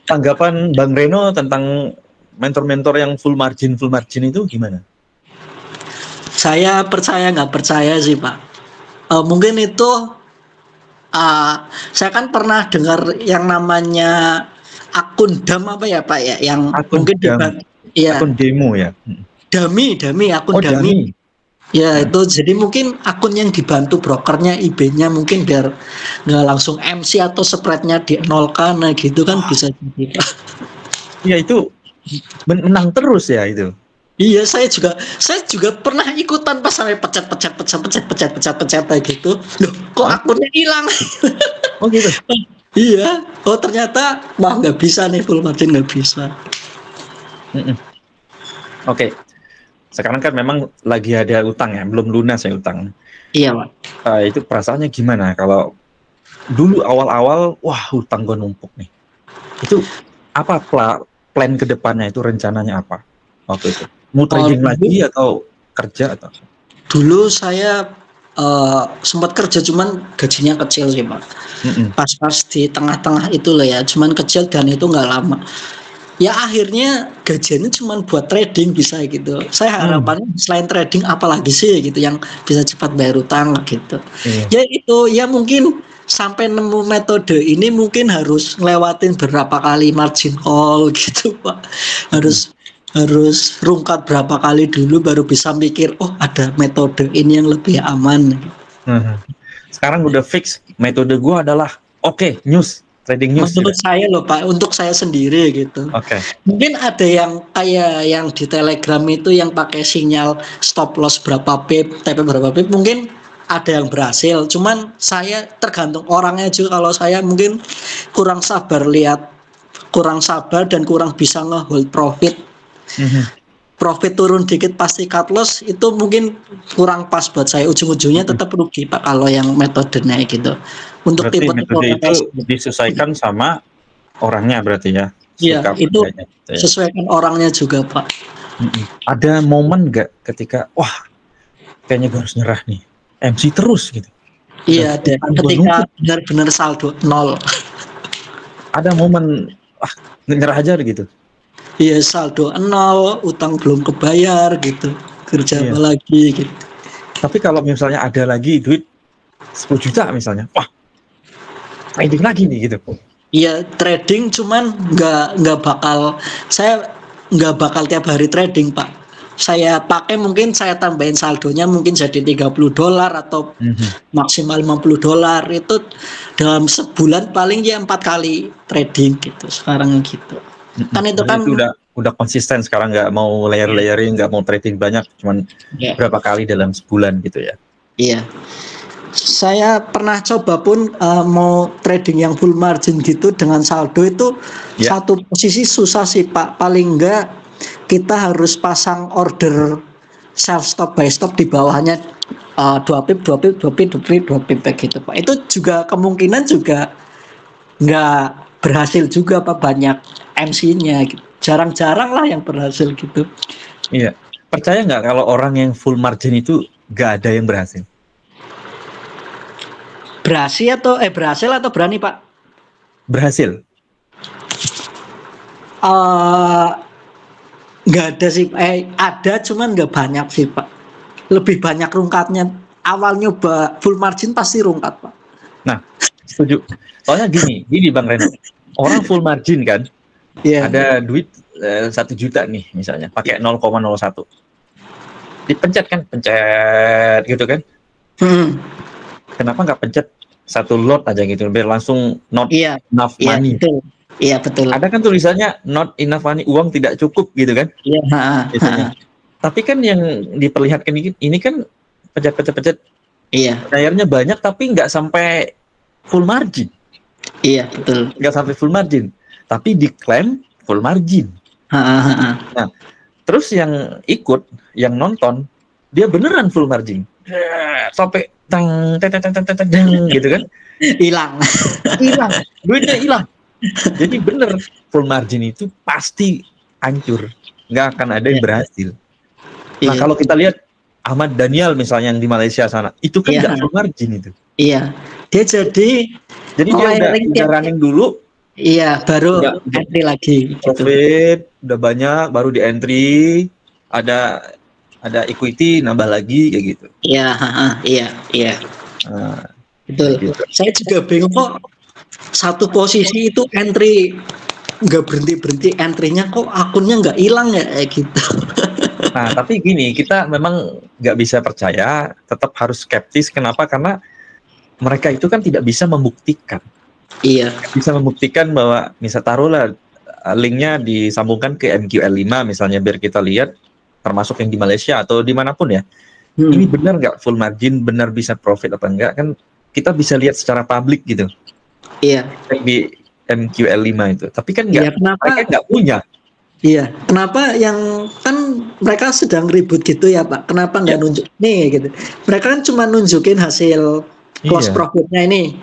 Tanggapan Bang Reno tentang mentor-mentor yang full margin itu gimana? Saya percaya nggak percaya sih Pak. Mungkin itu saya kan pernah dengar yang namanya akun dam apa ya Pak ya, yang Akun mungkin dam. ya Akun demo ya. dami akun dami. Ya itu jadi mungkin akun yang dibantu brokernya IB-nya mungkin biar nggak langsung MC atau spreadnya di nolkan gitu kan bisa jadi Pak. Iya itu menang terus ya itu. Iya saya juga pernah ikutan pas sampai pecat gitu. Loh kok akunnya hilang? Oh gitu. Iya. Oh ternyata nggak bisa nih full margin nggak bisa. Oke. Sekarang kan memang lagi ada utang ya, belum lunas ya utang. Iya Pak. Itu perasaannya gimana kalau dulu awal-awal, wah hutang gue numpuk nih. Itu apa plan ke depannya itu, rencananya apa waktu itu? Mau trading lagi atau kerja atau? Dulu saya sempat kerja cuman gajinya kecil sih Pak. Pas di tengah-tengah itu loh ya, cuman kecil dan itu nggak lama. Ya akhirnya gajiannya cuma buat trading bisa gitu. Saya harapannya selain trading apalagi sih gitu yang bisa cepat bayar utang gitu. Ya itu ya mungkin sampai nemu metode ini mungkin harus ngelewatin berapa kali margin call gitu Pak. Harus rungkat berapa kali dulu baru bisa mikir oh ada metode ini yang lebih aman. Sekarang udah fix metode gua adalah news. Trading news. Menurut saya loh Pak, untuk saya sendiri gitu. Mungkin ada yang kayak yang di Telegram itu yang pakai sinyal stop loss berapa pip, TP berapa pip, mungkin ada yang berhasil. Cuman saya tergantung orangnya juga. Kalau saya mungkin kurang sabar dan kurang bisa nge-hold profit. Profit turun dikit pasti cut loss itu mungkin kurang pas buat saya. Ujung-ujungnya tetap rugi Pak kalau yang metodenya gitu. Untuk berarti metode itu disesuaikan sama orangnya berarti ya? Iya, itu gitu ya. Sesuaikan orangnya juga Pak. Ada momen nggak ketika wah kayaknya gue harus nyerah nih, MC terus gitu? Iya, ada. Ketika benar-benar saldo 0. Ada momen nyerah aja gitu? Iya, saldo 0, utang belum kebayar gitu, kerja apa lagi gitu. Tapi kalau misalnya ada lagi duit 10 juta misalnya, wah trading lagi nih gitu. Iya trading, cuman saya nggak bakal tiap hari trading Pak. Saya pakai mungkin saya tambahin saldonya mungkin jadi $30 atau maksimal $50 itu dalam sebulan paling ya 4 kali trading gitu sekarang gitu. Kan itu kan itu udah konsisten sekarang, nggak mau layer-layering, nggak mau trading banyak, cuman berapa kali dalam sebulan gitu ya. Iya. Saya pernah coba pun mau trading yang full margin gitu dengan saldo itu satu posisi susah sih Pak. Paling enggak kita harus pasang order sell stop buy stop di bawahnya 2 pip gitu Pak. Itu juga kemungkinan juga nggak berhasil juga Pak, banyak MC-nya gitu. Jarang-jarang lah yang berhasil gitu. Iya. Percaya nggak kalau orang yang full margin itu nggak ada yang berhasil? Berhasil atau berani Pak? Berhasil. Nggak ada sih, ada cuman nggak banyak sih Pak. Lebih banyak rungkatnya. Awal nyoba full margin pasti rungkat Pak. Nah, setuju. Soalnya gini Bang Reno, orang full margin kan, ada duit 1 juta nih misalnya, pakai 0,01. Dipencet kan, pencet gitu kan. Kenapa nggak pencet 1 lot aja gitu, biar langsung not enough money. Betul. Iya betul. Ada kan tulisannya not enough money, uang tidak cukup gitu kan? Iya. Tapi kan yang diperlihatkan ini kan pencet. Iya. Layarnya banyak tapi nggak sampai full margin. Iya betul. Nggak sampai full margin, tapi diklaim full margin. Nah, terus yang ikut, yang nonton, dia beneran full margin, sampai gitu kan? Hilang, duitnya hilang. Jadi bener full margin itu pasti hancur, nggak akan ada yang berhasil. Nah kalau kita lihat Ahmad Daniel misalnya yang di Malaysia sana, itu kan nggak full margin itu. Iya, dia jadi dia udah running dulu. Iya, baru entry lagi. Profit udah banyak, baru di entry, ada ada equity nambah lagi kayak gitu. Iya, iya. Betul. Gitu. Saya juga bingung kok satu posisi itu entry nggak berhenti entry-nya kok akunnya nggak hilang ya gitu. Nah, tapi gini, kita memang nggak bisa percaya, tetap harus skeptis. Kenapa? Karena mereka itu kan tidak bisa membuktikan. Iya. Bisa membuktikan bahwa, misal taruhlah linknya disambungkan ke MQL5 misalnya, biar kita lihat, termasuk yang di Malaysia atau dimanapun ya. Ini benar nggak full margin, benar bisa profit apa enggak, kan kita bisa lihat secara publik gitu. Iya. Di MQL5 itu. Tapi kan nggak, mereka nggak punya. Iya, kenapa yang kan mereka sedang ribut gitu ya Pak? Kenapa nggak nunjuk nih gitu? Mereka kan cuma nunjukin hasil close profitnya ini.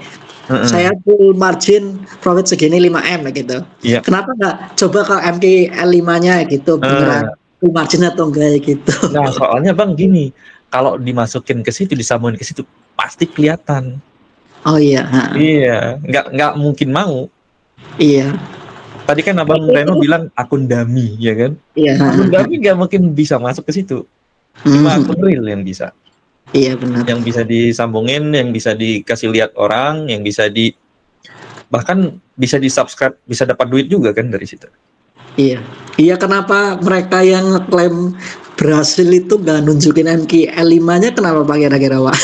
Saya full margin profit segini 5M gitu. Iya. Kenapa nggak coba ke MQL5-nya gitu, beneran full margin atau enggak gitu? Nah, soalnya Bang gini, kalau dimasukin ke situ, disambungin ke situ, pasti kelihatan. Oh iya. Iya, nggak mungkin mau. Iya. Tadi kan Abang Reno bilang akun dummy, ya kan? Iya. Akun dummy nggak mungkin bisa masuk ke situ. Cuma akun real yang bisa. Iya benar. Yang bisa disambungin, yang bisa dikasih lihat orang, yang bisa bahkan bisa di-subscribe, bisa dapat duit juga kan dari situ. Iya. Iya, kenapa mereka yang ngeklaim berhasil itu nggak nunjukin MQL5-nya, kenapa Pak kira-kira Pak?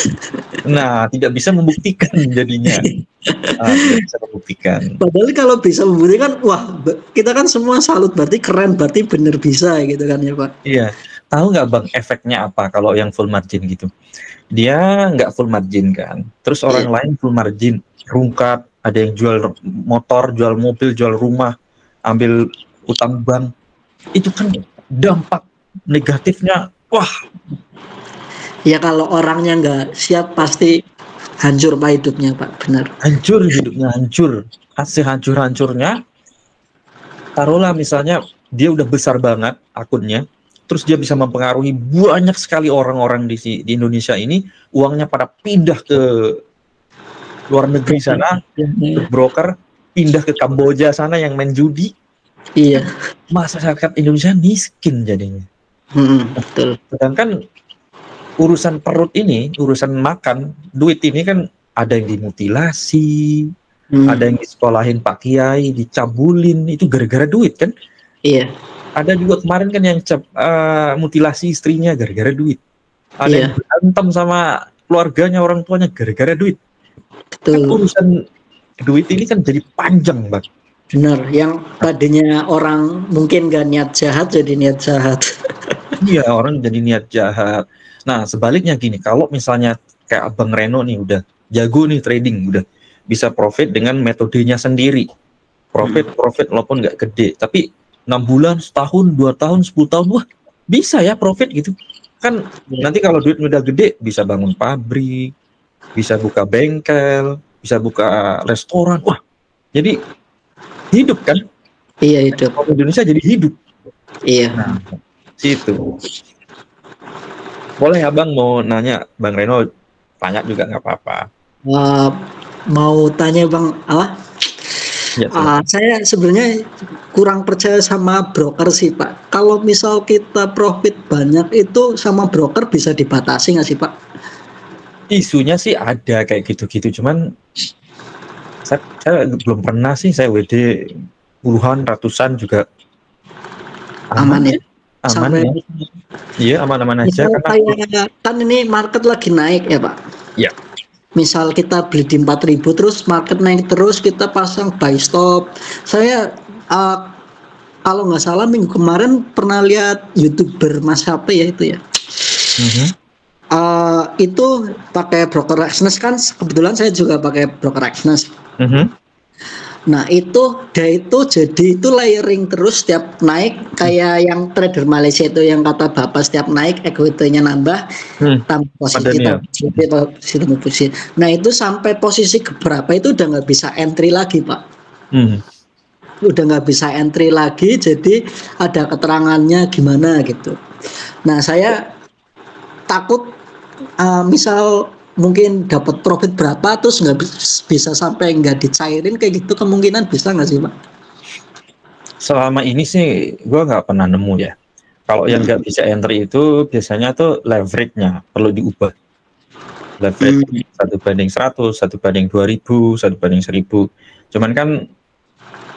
Nah, tidak bisa membuktikan jadinya. Tidak bisa membuktikan. Padahal kalau bisa membuktikan, wah, kita kan semua salut, berarti keren, berarti bener bisa gitu kan ya Pak? Iya. Tahu nggak Bang efeknya apa kalau yang full margin gitu? Dia nggak full margin kan, terus orang lain full margin, rungkat, ada yang jual motor, jual mobil, jual rumah, ambil utang bank. Itu kan dampak negatifnya, wah. Ya kalau orangnya nggak siap pasti hancur Pak hidupnya Pak, benar. Hancur hidupnya, hancur. Hancur-hancurnya, taruhlah misalnya dia udah besar banget akunnya, terus dia bisa mempengaruhi banyak sekali orang-orang di Indonesia ini, uangnya pada pindah ke luar negeri sana, broker, pindah ke Kamboja sana yang main judi. Iya. Masyarakat Indonesia miskin jadinya. Betul. Sedangkan urusan perut ini, urusan makan, duit ini kan ada yang dimutilasi, ada yang disekolahin Pak Kiai, dicabulin, itu gara-gara duit kan? Iya. Ada juga kemarin kan yang mutilasi istrinya gara-gara duit. Ada yang berantem sama keluarganya, orang tuanya gara-gara duit. Betul. Kan urusan duit ini kan jadi panjang, Bang. Benar, yang tadinya orang mungkin gak niat jahat jadi niat jahat. Iya, orang jadi niat jahat. Nah, sebaliknya gini, kalau misalnya kayak Abang Reno nih udah jago nih trading, udah bisa profit dengan metodenya sendiri. Profit walaupun nggak gede, tapi 6 bulan, setahun, 2 tahun, 10 tahun, wah bisa ya profit gitu. Kan nanti kalau duit udah gede, bisa bangun pabrik, bisa buka bengkel, bisa buka restoran, wah jadi hidup kan? Iya, hidup. Indonesia jadi hidup. Iya. Nah, situ. Boleh Abang mau nanya, Bang Reno tanya juga nggak apa-apa. Mau tanya Bang apa? Ya, saya sebenarnya kurang percaya sama broker sih Pak. Kalau misal kita profit banyak itu sama broker bisa dibatasi nggak sih Pak? Isunya sih ada kayak gitu-gitu, cuman saya belum pernah sih, saya WD puluhan, ratusan juga aman ya? Aman ya? Iya, aman-aman aja. Karena kan ini market lagi naik ya Pak? Iya. Misal kita beli di 4.000 terus market naik terus, kita pasang buy stop. Saya kalau nggak salah minggu kemarin pernah lihat YouTuber Mas HP ya itu ya. Itu pakai broker Exness kan, kebetulan saya juga pakai broker Exness. Nah dia itu jadi itu layering terus setiap naik, kayak yang trader Malaysia itu yang kata Bapak setiap naik equity-nya nambah, tambah posisi. Nah itu sampai posisi keberapa itu udah nggak bisa entry lagi Pak. Udah nggak bisa entry lagi, jadi ada keterangannya gimana gitu. Nah saya takut misal mungkin dapat profit berapa terus nggak bisa sampai nggak dicairin kayak gitu, kemungkinan bisa nggak sih Pak? Selama ini sih gue nggak pernah nemu ya. Kalau yang nggak bisa entry itu biasanya tuh leverage-nya perlu diubah. Leverage 1:100, 1:2000, 1:1000. Cuman kan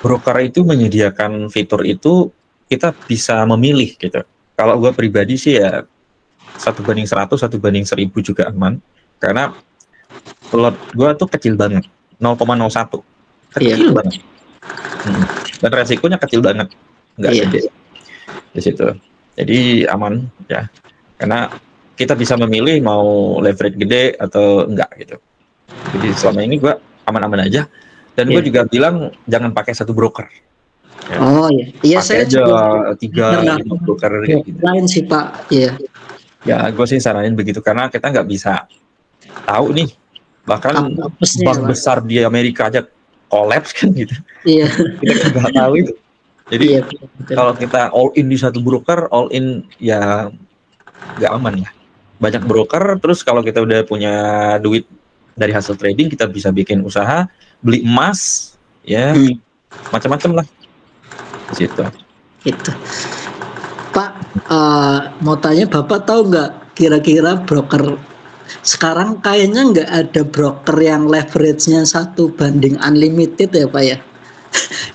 broker itu menyediakan fitur itu kita bisa memilih gitu. Kalau gue pribadi sih ya 1:100, 1:1000 juga aman. Karena lot gue tuh kecil banget, 0,01. Kecil banget. Dan resikonya kecil banget. Nggak gede di situ. Jadi aman ya. Karena kita bisa memilih mau leverage gede atau enggak gitu. Jadi selama ini gue aman-aman aja. Dan gue juga bilang jangan pakai satu broker. Ya. Oh iya, saya aja juga 3-5 broker gitu. Lain sih Pak, iya. Ya gue sih saranin begitu karena kita nggak bisa tahu nih. Bahkan bank besar di Amerika aja collapse kan gitu. Iya. Kita nggak tahu itu. Jadi kalau kita all in di satu broker, all in ya nggak aman ya. Banyak broker, terus kalau kita udah punya duit dari hasil trading, kita bisa bikin usaha, beli emas, ya macam-macam lah. Di situ. Gitu. Pak, mau tanya Bapak tahu nggak kira-kira broker sekarang kayaknya nggak ada broker yang leverage-nya 1:unlimited ya Pak ya?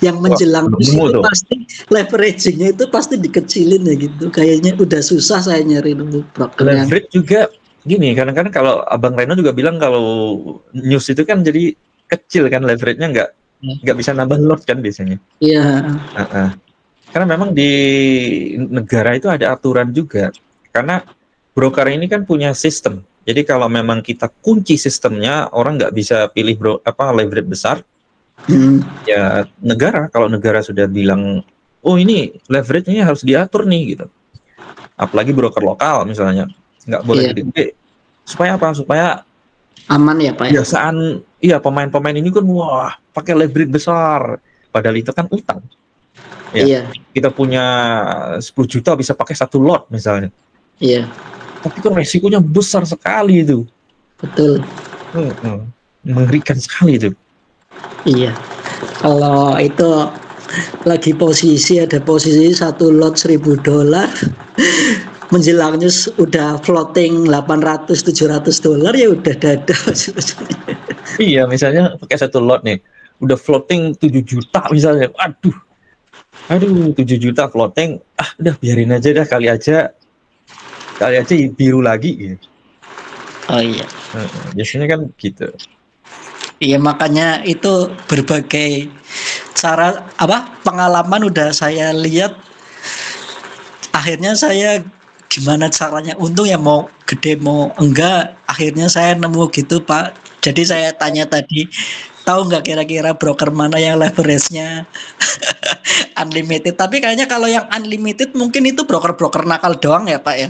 Yang menjelang itu pasti leveraging-nya itu pasti dikecilin ya gitu. Kayaknya udah susah saya nyari broker leverage yang juga gini, kadang-kadang kalau Abang Reno juga bilang kalau news itu kan jadi kecil kan, leverage-nya nggak bisa nambah lot kan biasanya. Iya. Karena memang di negara itu ada aturan juga. Karena broker ini kan punya sistem. Jadi kalau memang kita kunci sistemnya, orang nggak bisa pilih leverage besar. Ya negara, kalau negara sudah bilang, oh ini leverage-nya harus diatur nih gitu. Apalagi broker lokal misalnya, nggak boleh gede-gede. Supaya apa? Supaya aman ya Pak. Biasaan, iya pemain-pemain ini kan wah pakai leverage besar. Padahal itu kan utang. Ya, iya. Kita punya 10 juta bisa pakai 1 lot misalnya. Iya. Tapi kan resikonya besar sekali itu. Betul. Mengerikan sekali itu. Iya. Kalau itu lagi ada posisi 1 lot $1.000 menjelangnya udah floating $800-700 ya udah dada. Iya, misalnya pakai 1 lot nih, udah floating 7 juta misalnya. Aduh 7 juta floating, udah biarin aja dah, kali aja biru lagi gitu. Oh iya. Biasanya kan gitu. Iya, makanya itu berbagai cara pengalaman udah saya lihat. Akhirnya saya gimana caranya untung ya, mau gede mau enggak, akhirnya saya nemu gitu Pak. Jadi saya tanya tadi, tahu nggak kira-kira broker mana yang leverage-nya unlimited? Tapi kayaknya kalau yang unlimited mungkin itu broker-broker nakal doang ya Pak ya?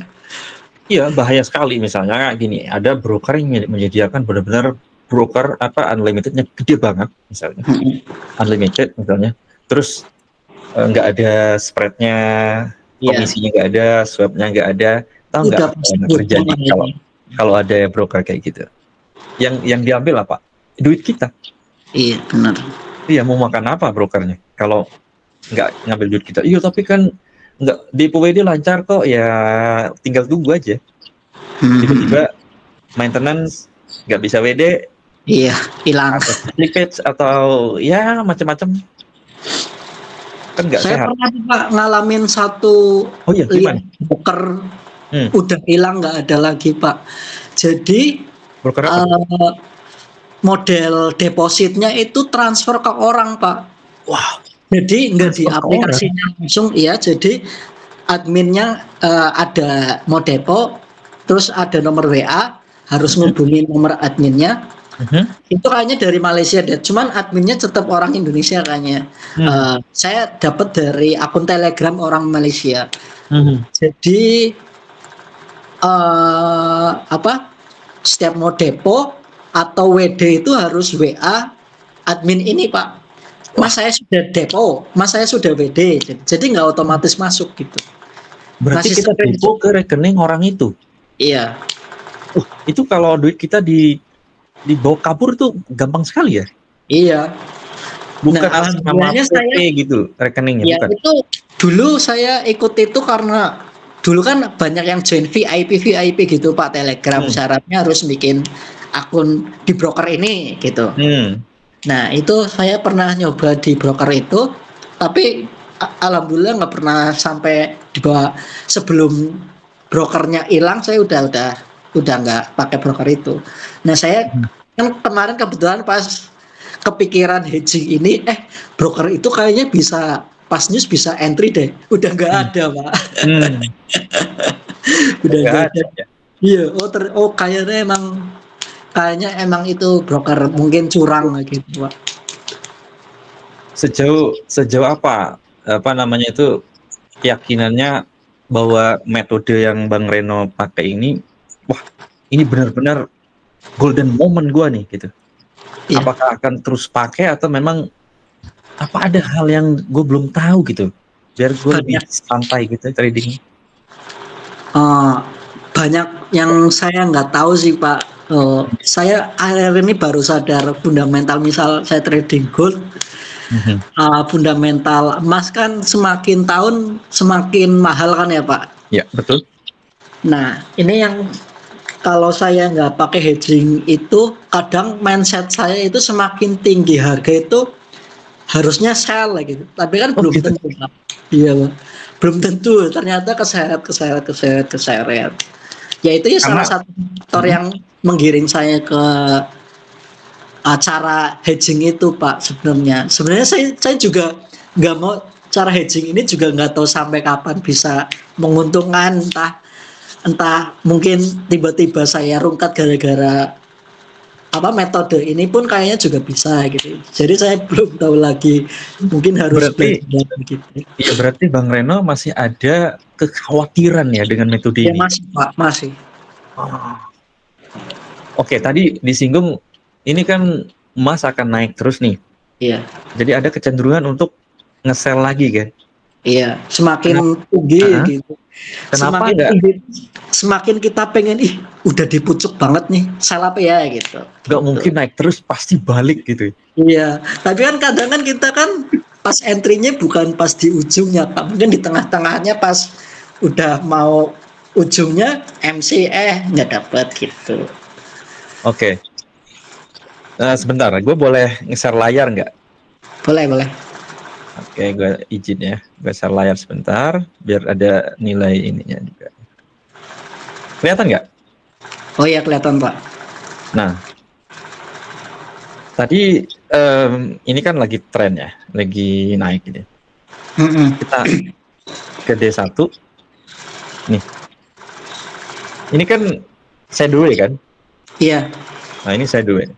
Iya, bahaya sekali. Misalnya gini, ada broker yang menyediakan benar-benar broker unlimitednya gede banget misalnya. Unlimited misalnya. Terus nggak ada spreadnya, komisinya nggak ada, swapnya nggak ada. Tahu nggak terjadi kalau ada broker kayak gitu? Yang diambil apa? Duit kita. Iya, benar. Iya, mau makan apa brokernya kalau nggak ngambil duit kita? Iya, tapi kan nggak di PWD lancar kok, ya tinggal tunggu aja. Tiba-tiba maintenance nggak bisa WD, iya hilang, slippage atau ya macam-macam, kan nggak sehat. Saya pernah Pak ngalamin satu broker udah hilang, nggak ada lagi Pak. Jadi broker model depositnya itu transfer ke orang Pak. Wah. Jadi nggak di aplikasinya langsung, ya. Jadi adminnya ada mau depo, terus ada nomor WA, harus ngubungin nomor adminnya. Itu kayaknya dari Malaysia deh, cuman adminnya tetap orang Indonesia kayaknya. Saya dapat dari akun Telegram orang Malaysia. Jadi setiap mau depo atau WD itu harus WA admin ini Pak. Mas saya sudah depo, Mas saya sudah WD, jadi nggak otomatis masuk gitu. Berarti kita depo ke rekening orang itu? Iya. Itu kalau duit kita dibawa kabur tuh gampang sekali ya? Iya. Bukan nama PP gitu rekeningnya, ya, bukan? Itu dulu saya ikut itu karena dulu kan banyak yang join VIP gitu Pak, Telegram syaratnya harus bikin akun di broker ini gitu. Nah itu saya pernah nyoba di broker itu, tapi alhamdulillah nggak pernah sampai di bawah. Sebelum brokernya hilang saya udah nggak pakai broker itu. Nah saya kan kemarin kebetulan pas kepikiran hedging ini, broker itu kayaknya bisa pas news bisa entry deh, udah nggak ada Pak. Udah nggak ada. Iya, kayaknya emang itu broker mungkin curang gitu Pak. Sejauh apa namanya itu keyakinannya bahwa metode yang Bang Reno pakai ini, wah ini benar-benar golden moment gua nih gitu. Iya. Apakah akan terus pakai atau memang apa ada hal yang gue belum tahu gitu biar gue lebih santai gitu trading? Banyak yang saya nggak tahu sih Pak. Saya akhir ini baru sadar fundamental, misal saya trading gold, fundamental emas kan semakin tahun semakin mahal kan ya Pak? Ya betul. Nah ini yang kalau saya nggak pakai hedging itu kadang mindset saya itu semakin tinggi harga itu harusnya sell gitu, tapi kan belum gitu. tentu. Iya Pak, belum tentu, ternyata keseret. Ya itu ya salah satu faktor yang menggiring saya ke cara hedging itu Pak. Sebenarnya saya juga nggak mau cara hedging ini, juga nggak tahu sampai kapan bisa menguntungkan, entah mungkin tiba-tiba saya rungkat gara-gara metode ini pun kayaknya juga bisa gitu. Jadi saya belum tahu lagi, mungkin harus belajar gitu. Iya berarti Bang Reno masih ada kekhawatiran ya dengan metode ini? Masih Pak, masih. Oke, tadi disinggung ini kan emas akan naik terus nih. Iya. Jadi ada kecenderungan untuk nge-sell lagi kan? Iya, semakin tinggi gitu. Kenapa semakin kita pengen udah di pucuk banget nih, sell apa ya gitu. Gak mungkin naik terus, pasti balik gitu. Iya, tapi kan kadang kan kita kan pas entry-nya bukan pas di ujungnya Pak, mungkin di tengah-tengahnya pas udah mau ujungnya MC nggak dapat gitu. Oke. Sebentar, gue boleh nge-share layar nggak? Boleh. Oke, gue izin ya. Gue share layar sebentar, biar ada nilai ininya juga. Kelihatan nggak? Oh iya, kelihatan Pak. Nah, tadi ini kan lagi tren ya, lagi naik gitu. Kita ke D1. Nih. Ini kan sideways kan? Iya. Nah, ini sideways.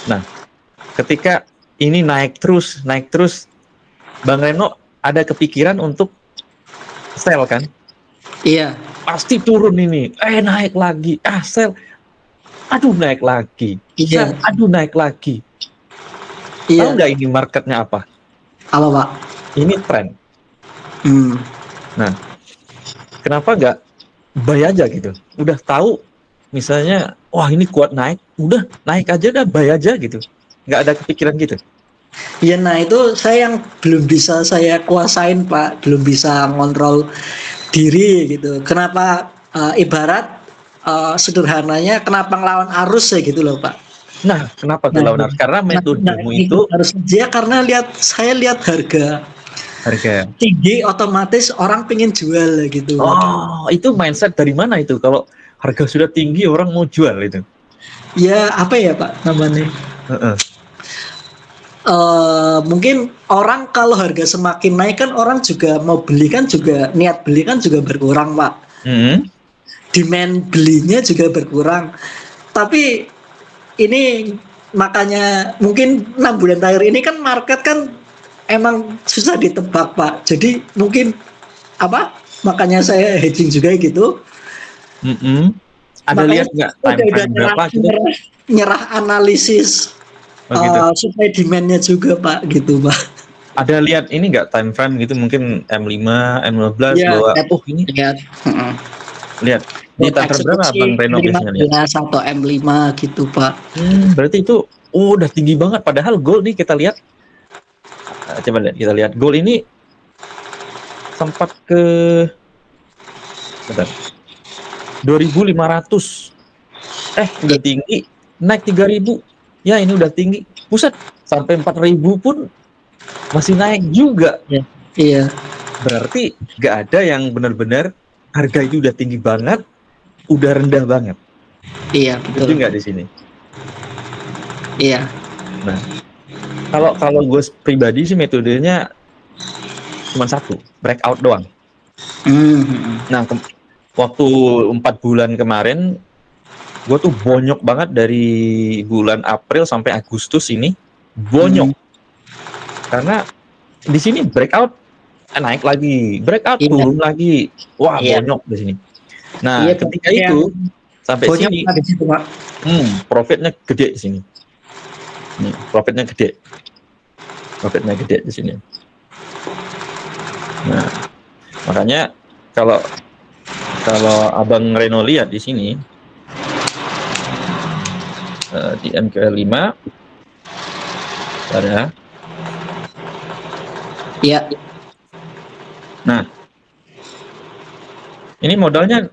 Nah, ketika ini naik terus, Bang Reno ada kepikiran untuk sell kan? Iya. Pasti turun ini, naik lagi, sell, aduh naik lagi, iya. Sell, aduh naik lagi. Iya. Tahu nggak ini marketnya apa? Apa Pak? Ini tren. Nah, kenapa nggak buy aja gitu? Udah tahu, misalnya, wah ini kuat naik, udah naik aja, dah buy aja gitu. Nggak ada kepikiran gitu? Iya, nah itu saya yang belum bisa saya kuasain Pak, belum bisa ngontrol diri gitu. Kenapa ibarat sederhananya kenapa ngelawan arus ya gitu loh Pak. Nah, kenapa tuh lawan arus? Karena metodemu itu harus dia, karena saya lihat harga tinggi, otomatis orang pengen jual gitu. Oh, itu mindset dari mana itu? Kalau harga sudah tinggi orang mau jual itu? Ya apa ya Pak namanya? Mungkin orang kalau harga semakin naik kan orang juga mau beli kan, juga niat beli kan juga berkurang Pak. Demand belinya juga berkurang. Tapi ini makanya mungkin 6 bulan terakhir ini kan market kan emang susah ditebak Pak. Jadi mungkin makanya saya hedging juga gitu. Ada lihat nggak time frame berapa gitu? Nyerah analisis supply demand-nya juga Pak gitu Pak. Ada lihat ini nggak time frame gitu, mungkin M5, M15 ya, bahwa ini lihat di time frame berapa Bang Reno biasanya lihat? 1 M5 gitu Pak. Berarti itu udah tinggi banget, padahal gold nih kita lihat, coba lihat, kita lihat gold ini sempat ke 2.500. Udah tinggi, naik 3.000. Ya ini udah tinggi. Buset, sampai 4.000 pun masih naik juga. Iya. Berarti nggak ada yang benar-benar harga itu udah tinggi banget, udah rendah banget. Iya, betul. Itu nggak di sini. Iya. Nah, kalau gue pribadi sih metodenya cuma satu, breakout doang. Nah, waktu 4 bulan kemarin, gue tuh bonyok banget dari bulan April sampai Agustus ini, bonyok. Karena di sini breakout naik lagi, breakout turun lagi, wah bonyok di sini. Nah, ketika itu sampai sini, profitnya gede di sini. Nih, profitnya gede di sini. Nah, makanya kalau Abang Reno lihat di sini di MQL 5 ada. Iya. Nah, ini modalnya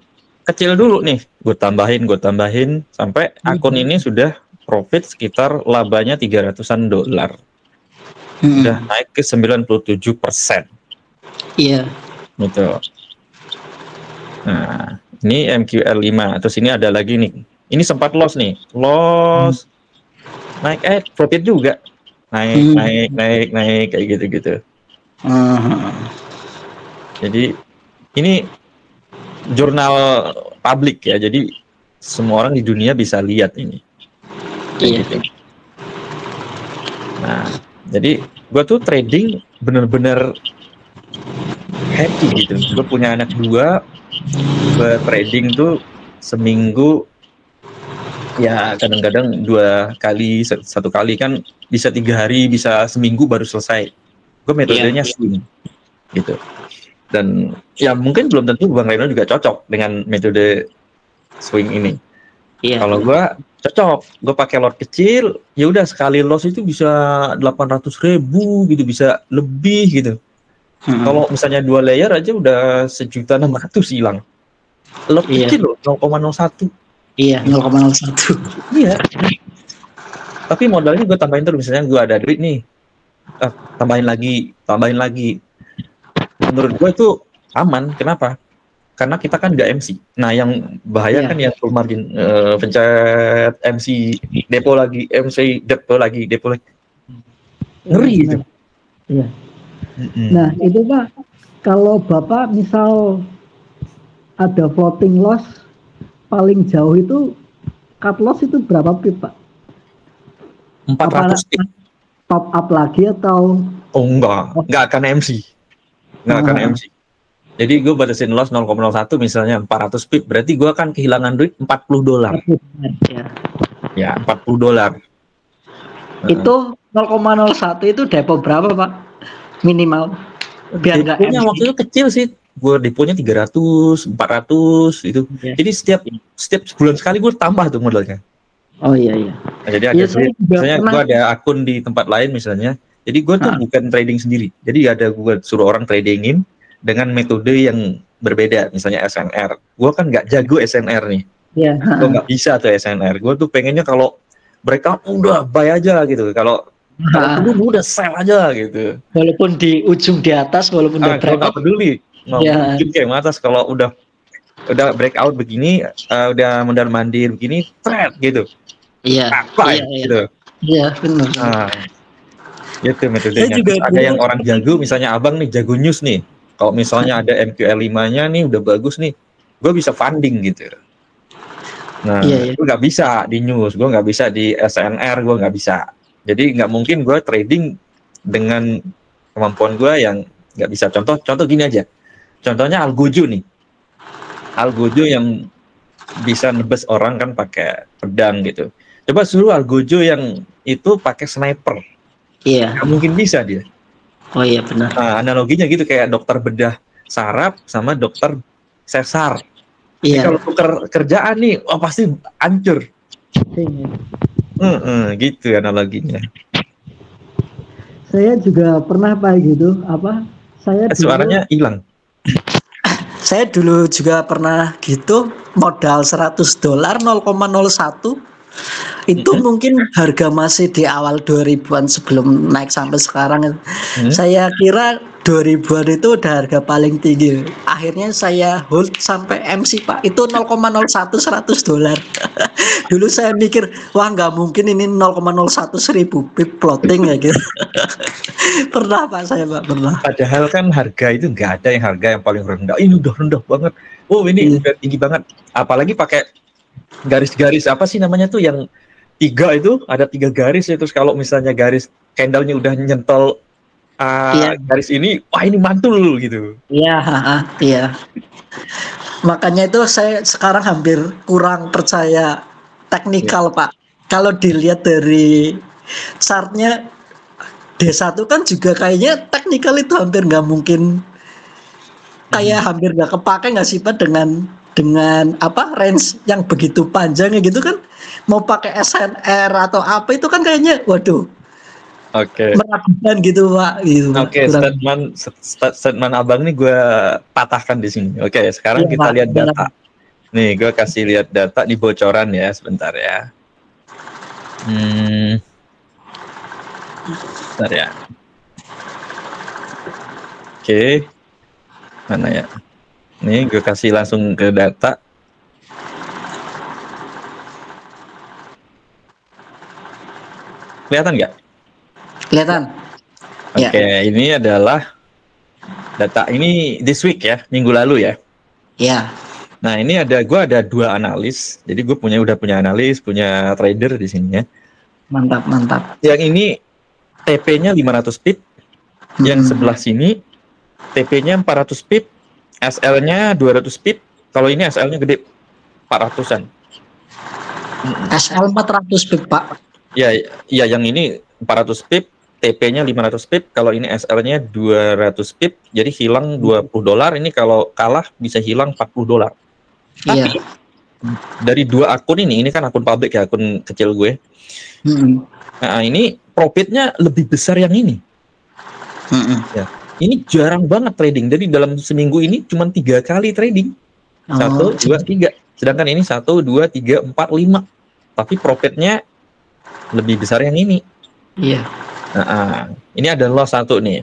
kecil dulu nih, gue tambahin sampai akun ini sudah profit sekitar labanya $300-an. Udah naik ke 97%. Iya. Gitu. Nah, ini MQL 5. Terus ini ada lagi nih. Ini sempat loss nih. Loss. Naik profit juga. Naik kayak gitu-gitu. Jadi ini jurnal publik ya. Jadi semua orang di dunia bisa lihat ini. Iya. Gitu. Nah, jadi gue tuh trading bener-bener happy gitu. Gue punya anak 2, gue trading tuh seminggu ya kadang-kadang 2 kali, 1 kali kan bisa 3 hari, bisa seminggu baru selesai. Gue metodenya swing gitu. Dan ya mungkin belum tentu Bang Reno juga cocok dengan metode swing ini. Kalau gue cocok, gue pakai lot kecil, ya udah sekali loss itu bisa 800.000 gitu, bisa lebih gitu. Kalau misalnya 2 layer aja udah 1.600.000 hilang. Lot kecil loh, 0,01. Iya, 0,01. Iya. Tapi modalnya gue tambahin terus, misalnya gue ada duit nih, tambahin lagi. Menurut gue itu aman. Kenapa? Karena kita kan nggak MC. Nah, yang bahaya kan yang full margin, pencet MC, depo lagi, ngeri gitu. Iya. Nah, itu Pak, kalau Bapak misal ada floating loss, paling jauh itu cut loss itu berapa pip Pak? 400 pip. Top up lagi atau? Oh enggak akan MC. Jadi gue batasin loss 0,01 misalnya 400 pip, berarti gue akan kehilangan duit $40. Ya, $40. Itu 0,01 itu depo berapa Pak? Minimal. Biar nggak deponya waktu itu kecil sih. Gue deponya 300, 400 itu. Jadi setiap sebulan sekali gue tambah tuh modalnya. Oh iya. Nah, jadi ada misalnya gue ada akun di tempat lain misalnya. Jadi gue tuh bukan trading sendiri. Jadi gue suruh orang tradingin dengan metode yang berbeda, misalnya SNR. Gue kan nggak jago SNR nih. Gue nggak bisa tuh SNR. Gue tuh pengennya kalau breakout udah buy aja gitu. Kalau dulu udah sell aja gitu. Walaupun di ujung di atas, walaupun udah breakout, nggak peduli. Mungkin kayak atas kalau udah breakout begini, udah mondar mandir begini, trade gitu. Iya. Gitu. Iya benar. Nah, gitu metodenya. Ada yang orang jago, misalnya abang nih jago news nih. Kalau misalnya ada MQL 5-nya nih udah bagus nih, gue bisa funding gitu. Nah, gue nggak bisa di news, gue nggak bisa di SNR, gue nggak bisa. Jadi nggak mungkin gue trading dengan kemampuan gue yang nggak bisa. Contoh gini aja. Contohnya Algojo nih. Algojo yang bisa nebes orang kan pakai pedang gitu. Coba suruh Algojo yang itu pakai sniper. Iya. Nggak mungkin bisa dia. Oh iya benar. Nah, analoginya gitu kayak dokter bedah saraf sama dokter sesar. Iya. Kalau tukar kerjaan nih, pasti hancur. Gitu analoginya. Saya juga pernah Pak gitu, Saya suaranya hilang. Saya dulu juga pernah gitu, modal $100 0,01 itu mungkin harga masih di awal 2000-an sebelum naik sampai sekarang. Saya kira 2000-an itu udah harga paling tinggi. Akhirnya saya hold sampai MC Pak, itu 0,01 $100. Dulu saya mikir, wah nggak mungkin ini 0,01 1000 pip floating ya gitu. Pernah Pak, saya Pak, pernah. Padahal kan harga itu nggak ada yang harga yang paling rendah. Ini udah rendah banget. Oh ini udah tinggi banget. Apalagi pakai garis-garis apa sih namanya tuh yang 3 itu, ada 3 garis ya. Terus kalau misalnya garis candlenya udah nyentuh garis ini, wah ini mantul gitu. Iya. Makanya itu saya sekarang hampir kurang percaya teknikal Pak. Kalau dilihat dari chartnya D1 kan juga kayaknya teknikal itu hampir nggak mungkin, kayak hampir nggak kepake nggak sih Pak dengan apa range yang begitu panjangnya gitu kan, mau pakai SNR atau apa itu kan kayaknya waduh. Oke. Meragukan gitu Pak. Gitu, Oke, statement abang ini gue patahkan di sini. Oke, sekarang kita Pak, lihat data. Nih, gue kasih lihat data di bocoran ya, sebentar ya. Sebentar ya. Oke, mana ya? Nih, gue kasih langsung ke data. Kelihatan nggak? Kelihatan. Oke, ini adalah data ini this week ya, minggu lalu ya. Iya. Nah, ini gue ada 2 analis. Jadi gue udah punya analis, punya trader di sini ya. Mantap. Yang ini TP-nya 500 pip. Yang sebelah sini TP-nya 400 pip, SL-nya 200 pip. Kalau ini SL-nya gede 400-an. SL 400 pip, Pak. Ya, yang ini 400 pip, TP-nya 500 pip, kalau ini SL-nya 200 pip, jadi hilang $20. Ini kalau kalah bisa hilang $40. Tapi dari 2 akun ini kan akun publik ya, akun kecil gue. Nah, ini profitnya lebih besar yang ini. Ya, ini jarang banget trading. Jadi dalam seminggu ini cuma 3 kali trading. 1, 2, 3. Sedangkan ini 1, 2, 3, 4, 5. Tapi profitnya lebih besar yang ini. Iya. Nah, ini ada loss 1 nih.